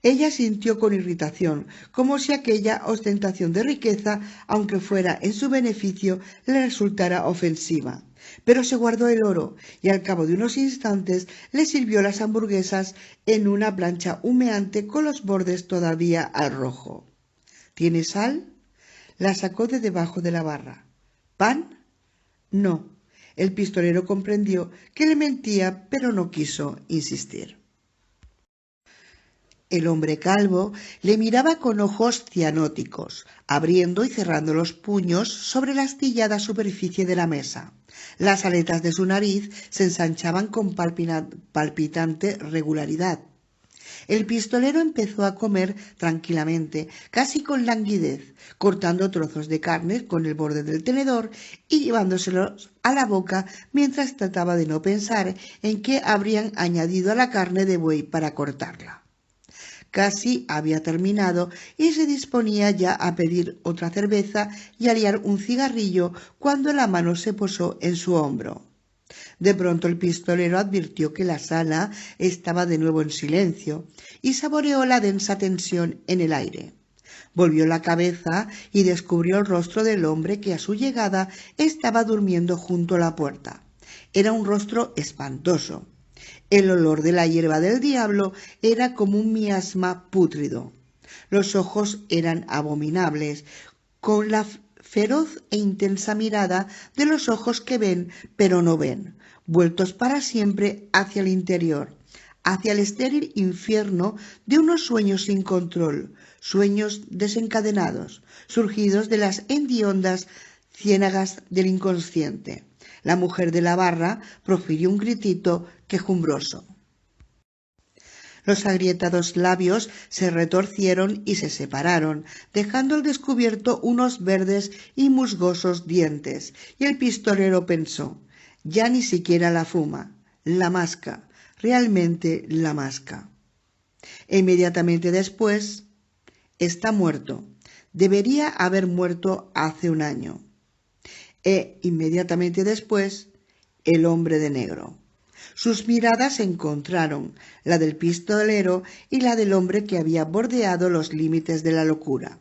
Ella sintió con irritación, como si aquella ostentación de riqueza, aunque fuera en su beneficio, le resultara ofensiva. Pero se guardó el oro y al cabo de unos instantes le sirvió las hamburguesas en una plancha humeante con los bordes todavía al rojo. «¿Tiene sal?». La sacó de debajo de la barra. «¿Pan?». «No». El pistolero comprendió que le mentía, pero no quiso insistir. El hombre calvo le miraba con ojos cianóticos, abriendo y cerrando los puños sobre la astillada superficie de la mesa. Las aletas de su nariz se ensanchaban con palpitante regularidad. El pistolero empezó a comer tranquilamente, casi con languidez, cortando trozos de carne con el borde del tenedor y llevándoselos a la boca mientras trataba de no pensar en qué habrían añadido a la carne de buey para cortarla. Casi había terminado y se disponía ya a pedir otra cerveza y a liar un cigarrillo cuando la mano se posó en su hombro. De pronto el pistolero advirtió que la sala estaba de nuevo en silencio y saboreó la densa tensión en el aire. Volvió la cabeza y descubrió el rostro del hombre que a su llegada estaba durmiendo junto a la puerta. Era un rostro espantoso. El olor de la hierba del diablo era como un miasma pútrido. Los ojos eran abominables, con la feroz e intensa mirada de los ojos que ven pero no ven, vueltos para siempre hacia el interior, hacia el estéril infierno de unos sueños sin control, sueños desencadenados, surgidos de las hediondas ciénagas del inconsciente. La mujer de la barra profirió un gritito quejumbroso. Los agrietados labios se retorcieron y se separaron, dejando al descubierto unos verdes y musgosos dientes, y el pistolero pensó: ya ni siquiera la fuma, la masca, realmente la masca. E inmediatamente después: está muerto, debería haber muerto hace un año. E inmediatamente después: el hombre de negro. Sus miradas se encontraron, la del pistolero y la del hombre que había bordeado los límites de la locura.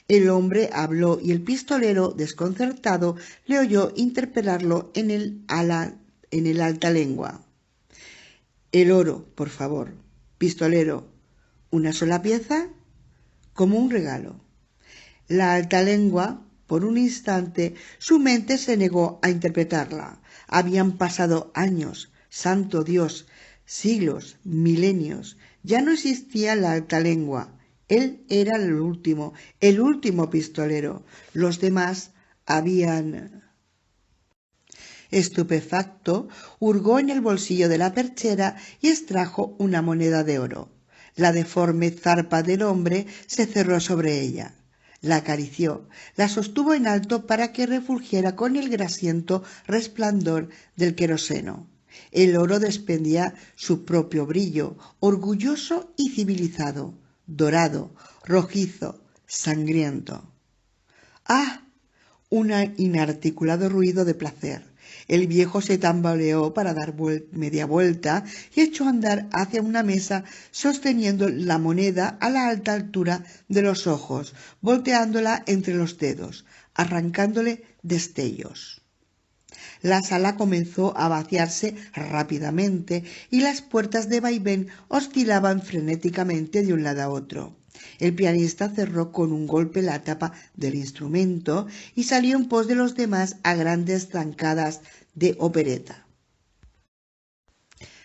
El hombre habló y el pistolero, desconcertado, le oyó interpelarlo en el alta lengua. El oro, por favor. Pistolero, ¿una sola pieza? Como un regalo. La alta lengua, por un instante, su mente se negó a interpretarla. Habían pasado años. Santo Dios, siglos, milenios, ya no existía la alta lengua. Él era el último pistolero. Los demás habían... Estupefacto, hurgó en el bolsillo de la perchera y extrajo una moneda de oro. La deforme zarpa del hombre se cerró sobre ella. La acarició, la sostuvo en alto para que refulgiera con el grasiento resplandor del queroseno. El oro desprendía su propio brillo, orgulloso y civilizado, dorado, rojizo, sangriento. ¡Ah! Un inarticulado ruido de placer. El viejo se tambaleó para dar media vuelta y echó a andar hacia una mesa sosteniendo la moneda a la alta altura de los ojos, volteándola entre los dedos, arrancándole destellos. La sala comenzó a vaciarse rápidamente y las puertas de vaivén oscilaban frenéticamente de un lado a otro. El pianista cerró con un golpe la tapa del instrumento y salió en pos de los demás a grandes zancadas de opereta.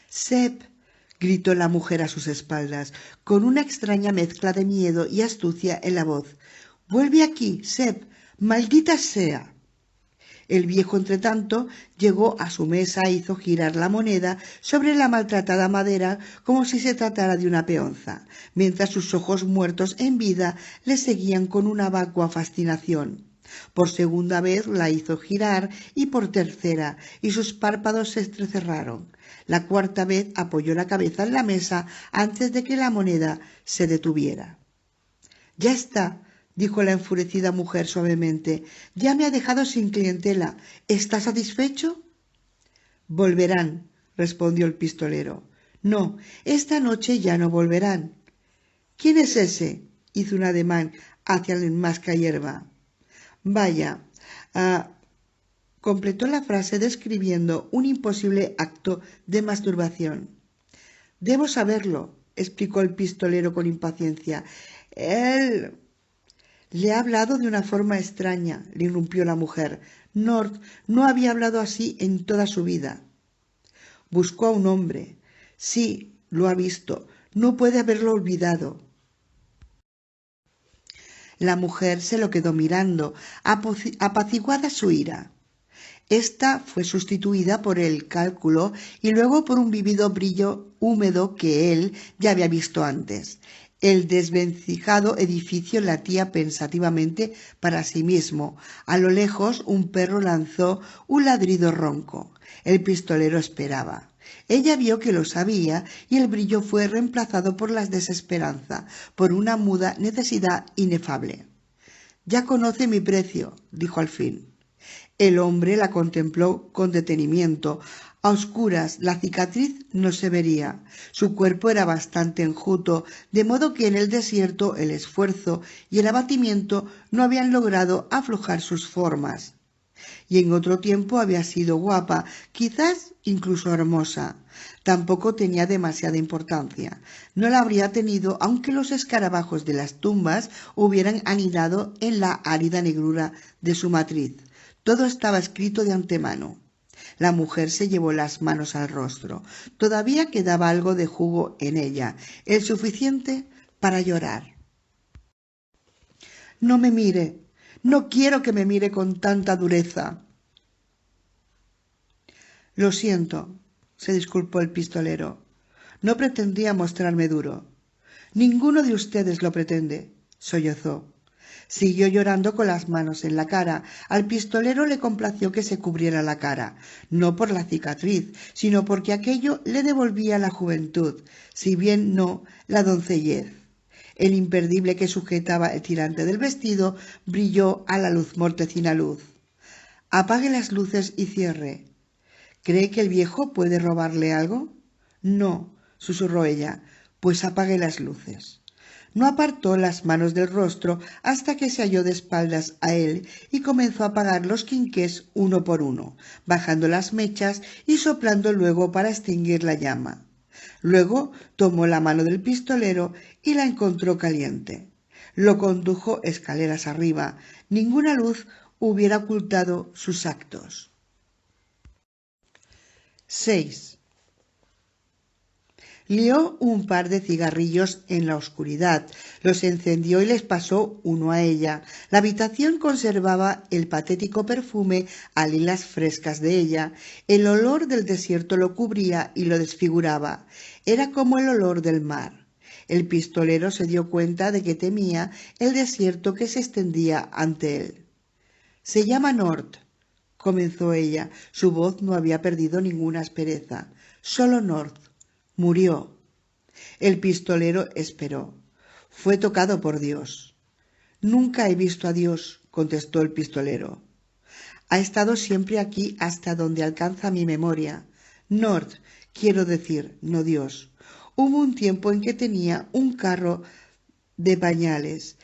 «Sepp», gritó la mujer a sus espaldas, con una extraña mezcla de miedo y astucia en la voz. «Vuelve aquí, Sepp, maldita sea». El viejo, entretanto, llegó a su mesa e hizo girar la moneda sobre la maltratada madera como si se tratara de una peonza, mientras sus ojos muertos en vida le seguían con una vacua fascinación. Por segunda vez la hizo girar y por tercera, y sus párpados se entrecerraron. La cuarta vez apoyó la cabeza en la mesa antes de que la moneda se detuviera. «Ya está», dijo la enfurecida mujer suavemente. «Ya me ha dejado sin clientela. ¿Está satisfecho?» «Volverán», respondió el pistolero. «No, esta noche ya no volverán». «¿Quién es ese?», hizo un ademán hacia el mascahierba. «Vaya», completó la frase describiendo un imposible acto de masturbación. «Debo saberlo», explicó el pistolero con impaciencia. «Él...» «Le ha hablado de una forma extraña», le irrumpió la mujer. «North no había hablado así en toda su vida». «Buscó a un hombre». «Sí, lo ha visto. No puede haberlo olvidado». La mujer se lo quedó mirando, apaciguada su ira. Esta fue sustituida por el cálculo y luego por un vívido brillo húmedo que él ya había visto antes. El desvencijado edificio latía pensativamente para sí mismo. A lo lejos un perro lanzó un ladrido ronco. El pistolero esperaba. Ella vio que lo sabía y el brillo fue reemplazado por la desesperanza, por una muda necesidad inefable. «Ya conoce mi precio», dijo al fin. El hombre la contempló con detenimiento. A oscuras la cicatriz no se vería. Su cuerpo era bastante enjuto, de modo que en el desierto el esfuerzo y el abatimiento no habían logrado aflojar sus formas. Y en otro tiempo había sido guapa, quizás incluso hermosa. Tampoco tenía demasiada importancia. No la habría tenido aunque los escarabajos de las tumbas hubieran anidado en la árida negrura de su matriz. Todo estaba escrito de antemano. La mujer se llevó las manos al rostro. Todavía quedaba algo de jugo en ella, el suficiente para llorar. «No me mire. No quiero que me mire con tanta dureza». «Lo siento», se disculpó el pistolero. «No pretendía mostrarme duro». «Ninguno de ustedes lo pretende», sollozó. Siguió llorando con las manos en la cara. Al pistolero le complació que se cubriera la cara, no por la cicatriz, sino porque aquello le devolvía la juventud, si bien no la doncellez. El imperdible que sujetaba el tirante del vestido brilló a la mortecina luz. «Apague las luces y cierre». «¿Cree que el viejo puede robarle algo?» «No», susurró ella. «Pues apague las luces». No apartó las manos del rostro hasta que se halló de espaldas a él y comenzó a apagar los quinqués uno por uno, bajando las mechas y soplando luego para extinguir la llama. Luego tomó la mano del pistolero y la encontró caliente. Lo condujo escaleras arriba. Ninguna luz hubiera ocultado sus actos. 6. Lió un par de cigarrillos en la oscuridad, los encendió y les pasó uno a ella. La habitación conservaba el patético perfume a lilas frescas de ella. El olor del desierto lo cubría y lo desfiguraba. Era como el olor del mar. El pistolero se dio cuenta de que temía el desierto que se extendía ante él. «Se llama Nord», comenzó ella. Su voz no había perdido ninguna aspereza. «Solo Nord. Murió». El pistolero esperó. «Fue tocado por Dios». «Nunca he visto a Dios», contestó el pistolero. «Ha estado siempre aquí hasta donde alcanza mi memoria. Nord, quiero decir, no Dios. Hubo un tiempo en que tenía un carro de pañales.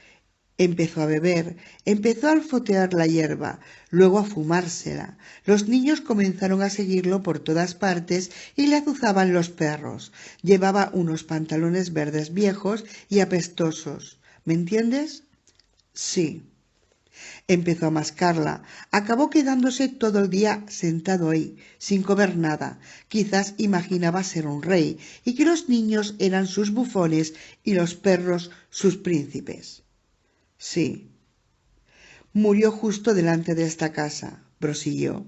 Empezó a beber, empezó a alfotear la hierba, luego a fumársela. Los niños comenzaron a seguirlo por todas partes y le azuzaban los perros. Llevaba unos pantalones verdes viejos y apestosos. ¿Me entiendes?» «Sí». Empezó a mascarla. Acabó quedándose todo el día sentado ahí, sin comer nada. Quizás imaginaba ser un rey y que los niños eran sus bufones y los perros sus príncipes. «Sí». «Murió justo delante de esta casa», prosiguió.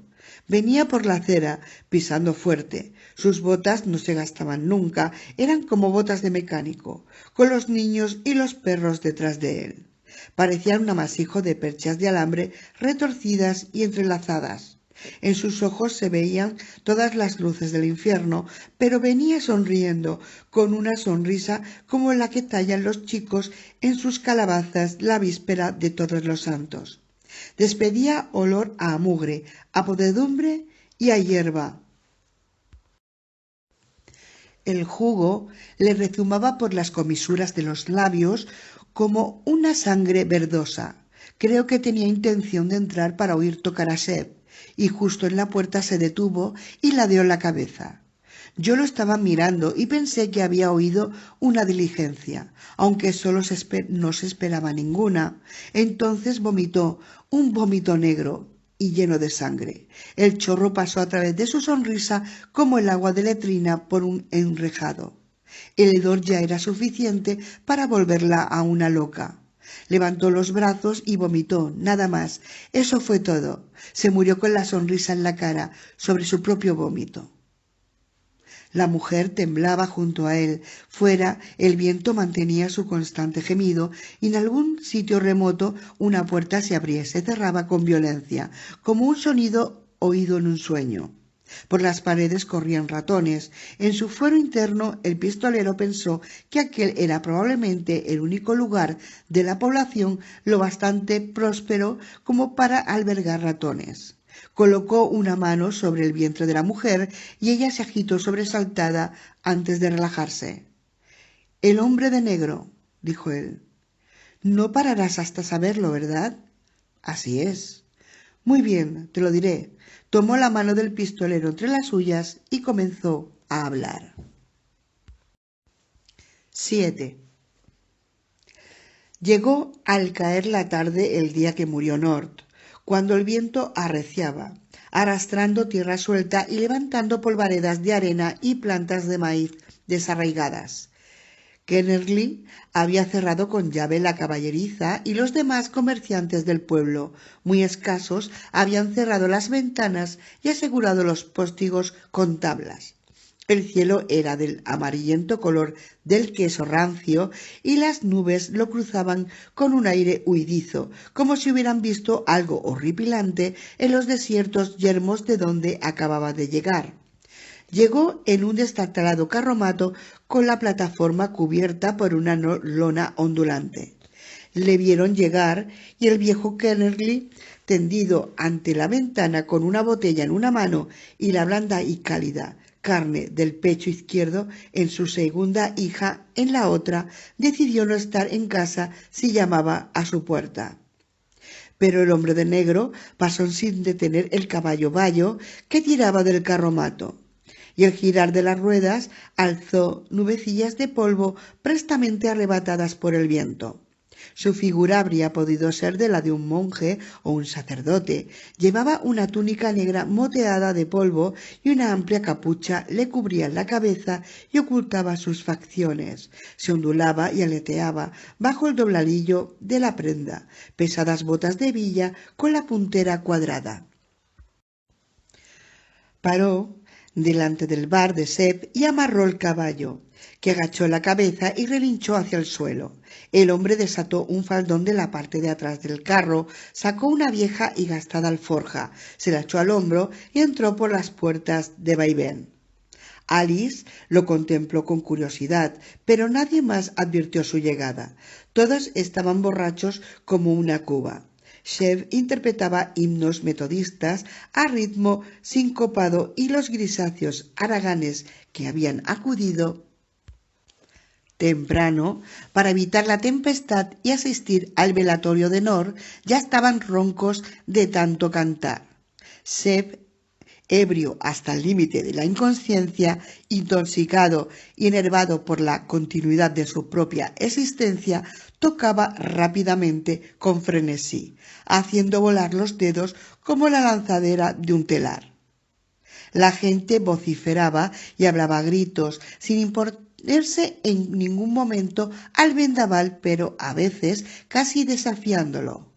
«Venía por la acera, pisando fuerte. Sus botas no se gastaban nunca, eran como botas de mecánico, con los niños y los perros detrás de él. Parecían un amasijo de perchas de alambre retorcidas y entrelazadas. En sus ojos se veían todas las luces del infierno, pero venía sonriendo, con una sonrisa como la que tallan los chicos en sus calabazas la víspera de Todos los Santos. Despedía olor a mugre, a podredumbre y a hierba. El jugo le rezumaba por las comisuras de los labios como una sangre verdosa. Creo que tenía intención de entrar para oír tocar a Seb, y justo en la puerta se detuvo y ladeó la cabeza. Yo lo estaba mirando y pensé que había oído una diligencia, aunque no se esperaba ninguna. Entonces vomitó, un vómito negro y lleno de sangre. El chorro pasó a través de su sonrisa como el agua de letrina por un enrejado. El hedor ya era suficiente para volverla a una loca. Levantó los brazos y vomitó, nada más. Eso fue todo. Se murió con la sonrisa en la cara sobre su propio vómito. La mujer temblaba junto a él. Fuera, el viento mantenía su constante gemido y en algún sitio remoto una puerta se abría y se cerraba con violencia, como un sonido oído en un sueño. Por las paredes corrían ratones. En su fuero interno el pistolero pensó que aquel era probablemente el único lugar de la población lo bastante próspero como para albergar ratones. Colocó una mano sobre el vientre de la mujer y ella se agitó sobresaltada antes de relajarse. «El hombre de negro», dijo él. «No pararás hasta saberlo, ¿verdad?» «Así es». «Muy bien, te lo diré». Tomó la mano del pistolero entre las suyas y comenzó a hablar. 7. Llegó al caer la tarde el día que murió Nord, cuando el viento arreciaba, arrastrando tierra suelta y levantando polvaredas de arena y plantas de maíz desarraigadas. Kennerly había cerrado con llave la caballeriza y los demás comerciantes del pueblo, muy escasos, habían cerrado las ventanas y asegurado los postigos con tablas. El cielo era del amarillento color del queso rancio y las nubes lo cruzaban con un aire huidizo, como si hubieran visto algo horripilante en los desiertos yermos de donde acababa de llegar. Llegó en un destartalado carromato con la plataforma cubierta por una lona ondulante. Le vieron llegar y el viejo Kennerly, tendido ante la ventana con una botella en una mano y la blanda y cálida carne del pecho izquierdo en su segunda hija en la otra, decidió no estar en casa si llamaba a su puerta. Pero el hombre de negro pasó sin detener el caballo bayo que tiraba del carromato, y el girar de las ruedas alzó nubecillas de polvo prestamente arrebatadas por el viento. Su figura habría podido ser de la de un monje o un sacerdote. Llevaba una túnica negra moteada de polvo y una amplia capucha le cubría la cabeza y ocultaba sus facciones. Se ondulaba y aleteaba bajo el dobladillo de la prenda, pesadas botas de villa con la puntera cuadrada. Paró delante del bar de Sep y amarró el caballo, que agachó la cabeza y relinchó hacia el suelo. El hombre desató un faldón de la parte de atrás del carro, sacó una vieja y gastada alforja, se la echó al hombro y entró por las puertas de vaivén. Alice lo contempló con curiosidad, pero nadie más advirtió su llegada. Todos estaban borrachos como una cuba. Chev interpretaba himnos metodistas a ritmo sincopado y los grisáceos haraganes que habían acudido temprano para evitar la tempestad y asistir al velatorio de Nord ya estaban roncos de tanto cantar. Seb, ebrio hasta el límite de la inconsciencia, intoxicado y enervado por la continuidad de su propia existencia, tocaba rápidamente con frenesí, haciendo volar los dedos como la lanzadera de un telar. La gente vociferaba y hablaba a gritos, sin importarse en ningún momento al vendaval, pero a veces casi desafiándolo.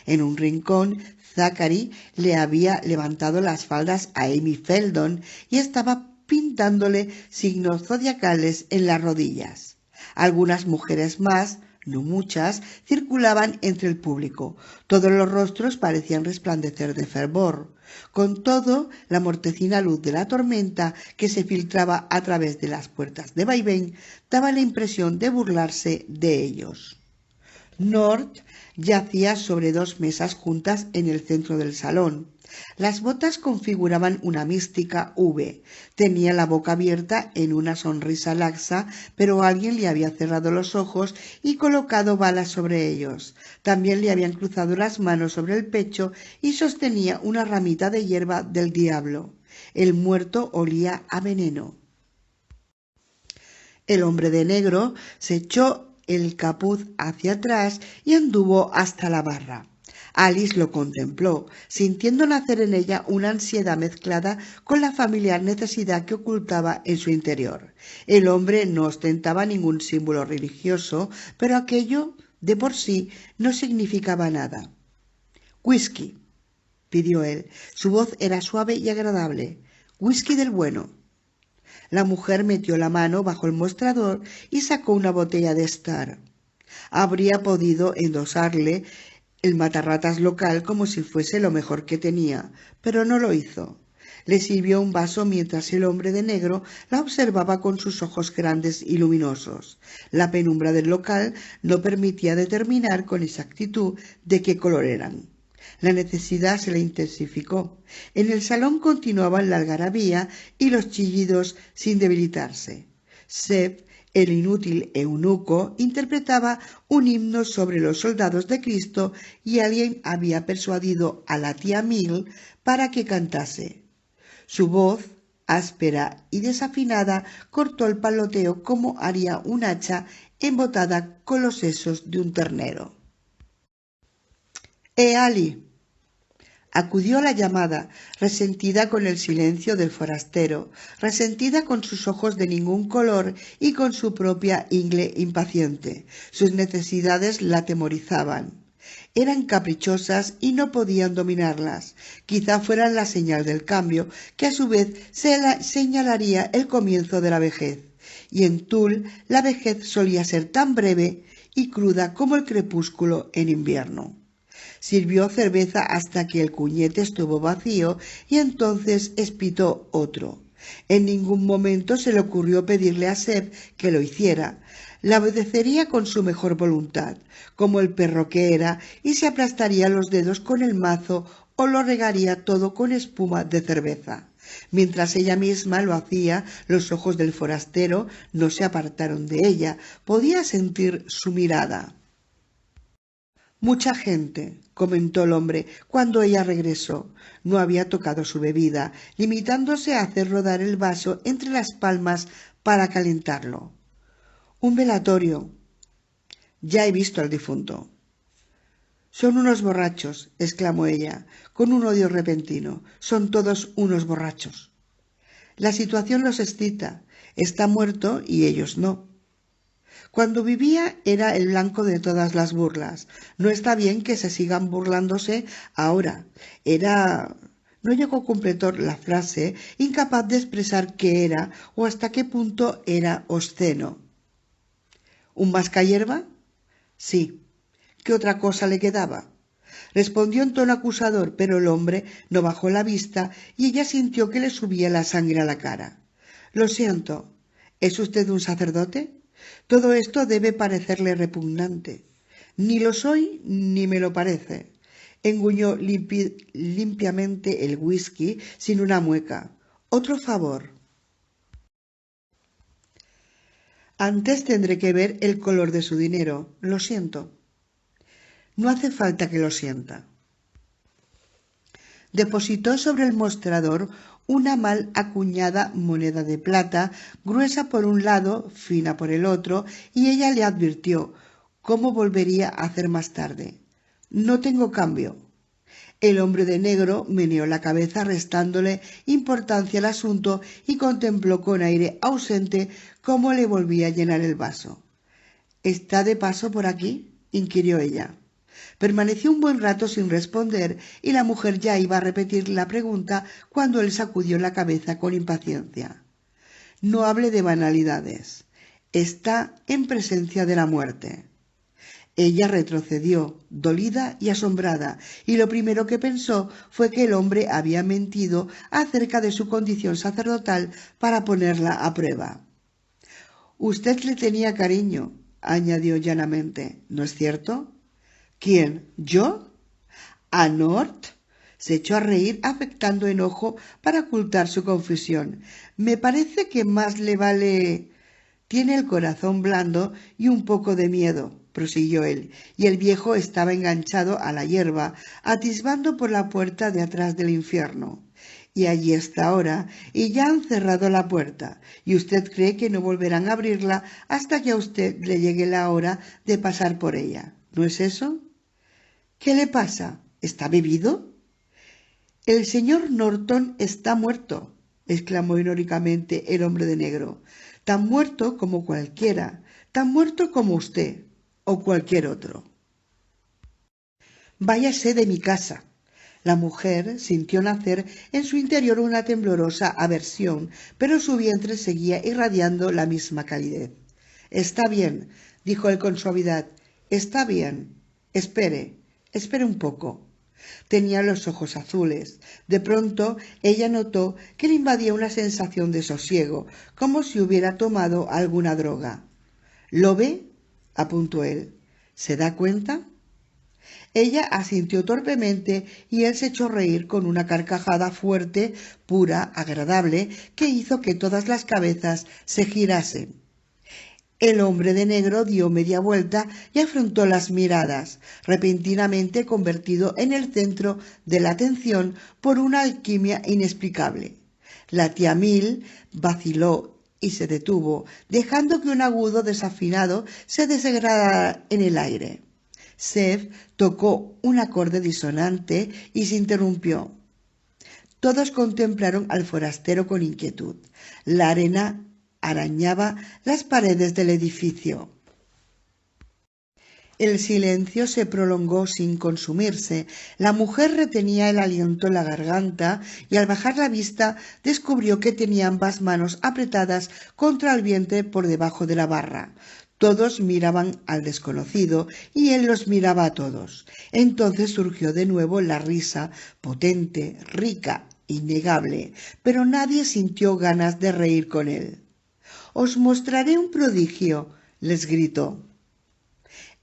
En un rincón, Zachary le había levantado las faldas a Amy Feldon y estaba pintándole signos zodiacales en las rodillas. Algunas mujeres más, no muchas, circulaban entre el público. Todos los rostros parecían resplandecer de fervor. Con todo, la mortecina luz de la tormenta que se filtraba a través de las puertas de vaivén daba la impresión de burlarse de ellos. Nord yacía sobre dos mesas juntas en el centro del salón. Las botas configuraban una mística V. Tenía la boca abierta en una sonrisa laxa, pero alguien le había cerrado los ojos y colocado balas sobre ellos. También le habían cruzado las manos sobre el pecho y sostenía una ramita de hierba del diablo. El muerto olía a veneno. El hombre de negro se echó el capuz hacia atrás y anduvo hasta la barra. Alice lo contempló, sintiendo nacer en ella una ansiedad mezclada con la familiar necesidad que ocultaba en su interior. El hombre no ostentaba ningún símbolo religioso, pero aquello de por sí no significaba nada. «Whisky», pidió él. Su voz era suave y agradable. «Whisky del bueno». La mujer metió la mano bajo el mostrador y sacó una botella de Star. Habría podido endosarle el matarratas local como si fuese lo mejor que tenía, pero no lo hizo. Le sirvió un vaso mientras el hombre de negro la observaba con sus ojos grandes y luminosos. La penumbra del local no permitía determinar con exactitud de qué color eran. La necesidad se le intensificó. En el salón continuaban la algarabía y los chillidos sin debilitarse. Seb, el inútil eunuco, interpretaba un himno sobre los soldados de Cristo y alguien había persuadido a la tía Mill para que cantase. Su voz, áspera y desafinada, cortó el paloteo como haría un hacha embotada con los sesos de un ternero. «Ali», acudió a la llamada, resentida con el silencio del forastero, resentida con sus ojos de ningún color y con su propia ingle impaciente. Sus necesidades la atemorizaban. Eran caprichosas y no podían dominarlas. Quizá fueran la señal del cambio, que a su vez señalaría el comienzo de la vejez. Y en Tull la vejez solía ser tan breve y cruda como el crepúsculo en invierno. Sirvió cerveza hasta que el cuñete estuvo vacío y entonces espitó otro. En ningún momento se le ocurrió pedirle a Seb que lo hiciera. La obedecería con su mejor voluntad, como el perro que era, y se aplastaría los dedos con el mazo o lo regaría todo con espuma de cerveza. Mientras ella misma lo hacía, los ojos del forastero no se apartaron de ella. Podía sentir su mirada. «Mucha gente», comentó el hombre cuando ella regresó. No había tocado su bebida, limitándose a hacer rodar el vaso entre las palmas para calentarlo. «Un velatorio. Ya he visto al difunto». «Son unos borrachos», exclamó ella, con un odio repentino. «Son todos unos borrachos. La situación los excita. Está muerto y ellos no. Cuando vivía era el blanco de todas las burlas. No está bien que se sigan burlándose ahora. Era... No llegó a completar la frase, incapaz de expresar qué era o hasta qué punto era obsceno. «¿Un mascahierba?» «Sí». ¿Qué otra cosa le quedaba? Respondió en tono acusador, pero el hombre no bajó la vista y ella sintió que le subía la sangre a la cara. «Lo siento. ¿Es usted un sacerdote?» Todo esto debe parecerle repugnante. «Ni lo soy ni me lo parece». Engulló limpiamente el whisky sin una mueca. «Otro favor». «Antes tendré que ver el color de su dinero. Lo siento». «No hace falta que lo sienta». Depositó sobre el mostrador una mal acuñada moneda de plata, gruesa por un lado, fina por el otro, y ella le advirtió cómo volvería a hacer más tarde. «No tengo cambio». El hombre de negro meneó la cabeza restándole importancia al asunto y contempló con aire ausente cómo le volvía a llenar el vaso. «¿Está de paso por aquí?», inquirió ella. Permaneció un buen rato sin responder y la mujer ya iba a repetir la pregunta cuando él sacudió la cabeza con impaciencia. «No hable de banalidades. Está en presencia de la muerte». Ella retrocedió, dolida y asombrada, y lo primero que pensó fue que el hombre había mentido acerca de su condición sacerdotal para ponerla a prueba. «Usted le tenía cariño», añadió llanamente, «¿no es cierto?» «¿Quién? ¿Yo?» «¿A Nort?» Se echó a reír afectando enojo para ocultar su confusión. «Me parece que más le vale...» «Tiene el corazón blando y un poco de miedo», prosiguió él, y el viejo estaba enganchado a la hierba, atisbando por la puerta de atrás del infierno. Y allí está ahora, y ya han cerrado la puerta, y usted cree que no volverán a abrirla hasta que a usted le llegue la hora de pasar por ella. ¿No es eso?» «¿Qué le pasa? ¿Está bebido?» «El señor Norton está muerto», exclamó irónicamente el hombre de negro. «Tan muerto como cualquiera, tan muerto como usted». o cualquier otro. Váyase de mi casa. La mujer sintió nacer en su interior una temblorosa aversión, pero su vientre seguía irradiando la misma calidez. Está bien, dijo él con suavidad. Está bien. Espere un poco. Tenía los ojos azules. De pronto ella notó que le invadía una sensación de sosiego, como si hubiera tomado alguna droga. ¿Lo ve?, apuntó él. ¿Se da cuenta? Ella asintió torpemente y él se echó a reír con una carcajada fuerte, pura, agradable, que hizo que todas las cabezas se girasen. El hombre de negro dio media vuelta y afrontó las miradas, repentinamente convertido en el centro de la atención por una alquimia inexplicable. La tía Mil vaciló y se detuvo, dejando que un agudo desafinado se desagradara en el aire. Zev tocó un acorde disonante y se interrumpió. Todos contemplaron al forastero con inquietud. La arena arañaba las paredes del edificio. El silencio se prolongó sin consumirse. La mujer retenía el aliento en la garganta y al bajar la vista descubrió que tenía ambas manos apretadas contra el vientre por debajo de la barra. Todos miraban al desconocido y él los miraba a todos. Entonces surgió de nuevo la risa, potente, rica, innegable, pero nadie sintió ganas de reír con él. «Os mostraré un prodigio», les gritó.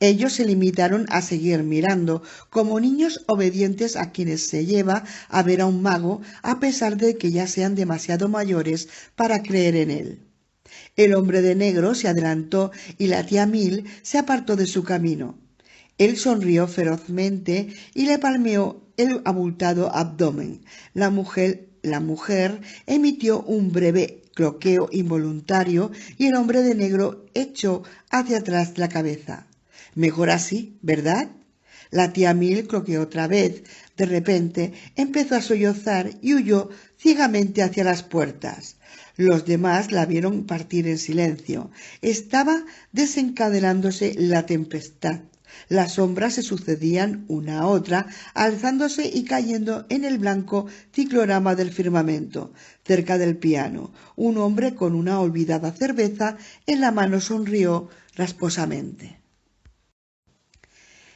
Ellos se limitaron a seguir mirando, como niños obedientes a quienes se lleva a ver a un mago, a pesar de que ya sean demasiado mayores para creer en él. El hombre de negro se adelantó y la tía Mil se apartó de su camino. Él sonrió ferozmente y le palmeó el abultado abdomen. La mujer emitió un breve cloqueo involuntario y el hombre de negro echó hacia atrás la cabeza. Mejor así, ¿verdad? La tía Mil cloqueó otra vez. De repente empezó a sollozar y huyó ciegamente hacia las puertas. Los demás la vieron partir en silencio. Estaba desencadenándose la tempestad. Las sombras se sucedían una a otra, alzándose y cayendo en el blanco ciclorama del firmamento. Cerca del piano, un hombre con una olvidada cerveza en la mano sonrió rasposamente.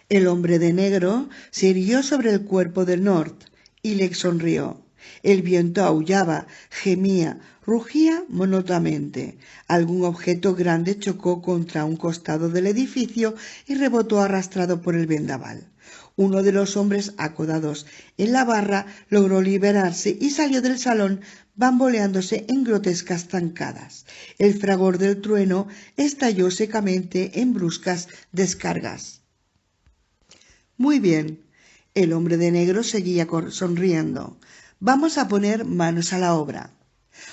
El hombre de negro se irguió sobre el cuerpo de Nord y le sonrió. El viento aullaba, gemía, rugía monótonamente. Algún objeto grande chocó contra un costado del edificio y rebotó arrastrado por el vendaval. Uno de los hombres acodados en la barra logró liberarse y salió del salón bamboleándose en grotescas zancadas. El fragor del trueno estalló secamente en bruscas descargas. Muy bien. El hombre de negro seguía sonriendo. Vamos a poner manos a la obra.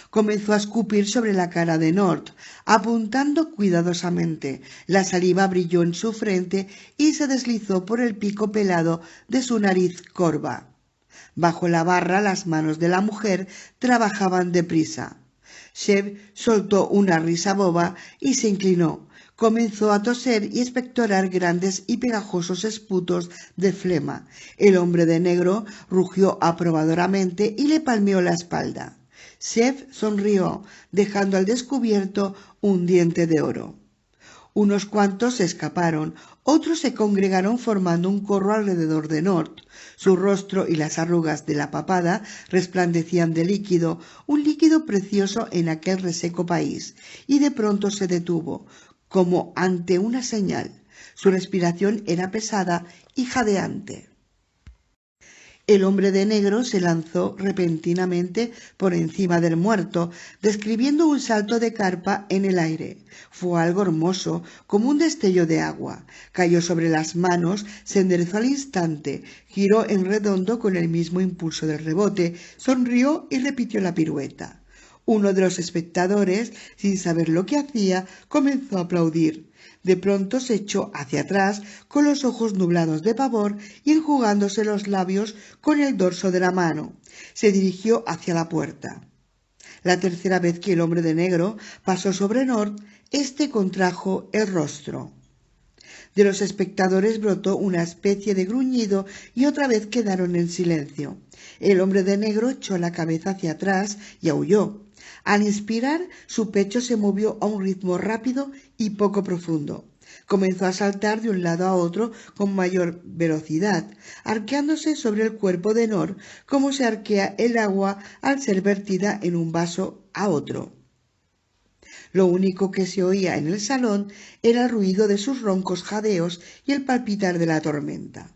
Comenzó a escupir sobre la cara de Nord, apuntando cuidadosamente. La saliva brilló en su frente y se deslizó por el pico pelado de su nariz corva. Bajo la barra las manos de la mujer trabajaban deprisa. Zev soltó una risa boba y se inclinó. Comenzó a toser y expectorar grandes y pegajosos esputos de flema. El hombre de negro rugió aprobadoramente y le palmeó la espalda. Zev sonrió, dejando al descubierto un diente de oro. Unos cuantos se escaparon, otros se congregaron formando un corro alrededor de Nord. Su rostro y las arrugas de la papada resplandecían de líquido, un líquido precioso en aquel reseco país, y de pronto se detuvo, como ante una señal. Su respiración era pesada y jadeante. El hombre de negro se lanzó repentinamente por encima del muerto, describiendo un salto de carpa en el aire. Fue algo hermoso, como un destello de agua. Cayó sobre las manos, se enderezó al instante, giró en redondo con el mismo impulso del rebote, sonrió y repitió la pirueta. Uno de los espectadores, sin saber lo que hacía, comenzó a aplaudir. De pronto se echó hacia atrás con los ojos nublados de pavor y enjugándose los labios con el dorso de la mano. Se dirigió hacia la puerta. La tercera vez que el hombre de negro pasó sobre Nord, éste contrajo el rostro. De los espectadores brotó una especie de gruñido y otra vez quedaron en silencio. El hombre de negro echó la cabeza hacia atrás y aulló. Al inspirar, su pecho se movió a un ritmo rápido y poco profundo. Comenzó a saltar de un lado a otro con mayor velocidad, arqueándose sobre el cuerpo de Nor como se arquea el agua al ser vertida en un vaso a otro. Lo único que se oía en el salón era el ruido de sus roncos jadeos y el palpitar de la tormenta.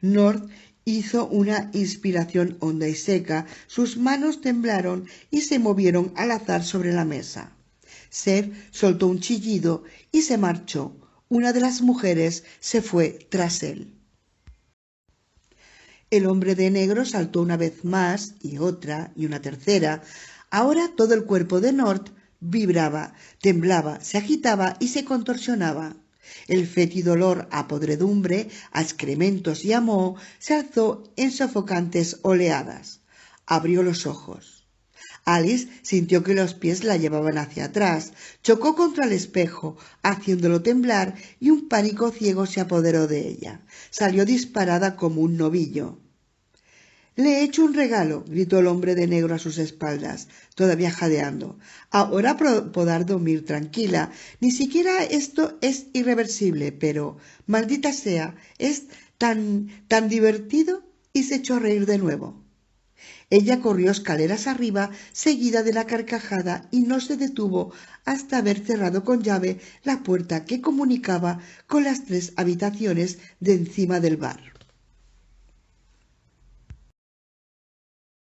Nord hizo una inspiración honda y seca, sus manos temblaron y se movieron al azar sobre la mesa. Seth soltó un chillido y se marchó. Una de las mujeres se fue tras él. El hombre de negro saltó una vez más y otra y una tercera. Ahora todo el cuerpo de Nord vibraba, temblaba, se agitaba y se contorsionaba. El fétido olor a podredumbre, a excrementos y a moho se alzó en sofocantes oleadas. Abrió los ojos. Alice sintió que los pies la llevaban hacia atrás, chocó contra el espejo, haciéndolo temblar, y un pánico ciego se apoderó de ella. Salió disparada como un novillo. «Le he hecho un regalo», gritó el hombre de negro a sus espaldas, todavía jadeando. «Ahora podrá dormir tranquila. Ni siquiera esto es irreversible, pero, maldita sea, es tan divertido», y se echó a reír de nuevo. Ella corrió escaleras arriba, seguida de la carcajada, y no se detuvo hasta haber cerrado con llave la puerta que comunicaba con las 3 habitaciones de encima del bar.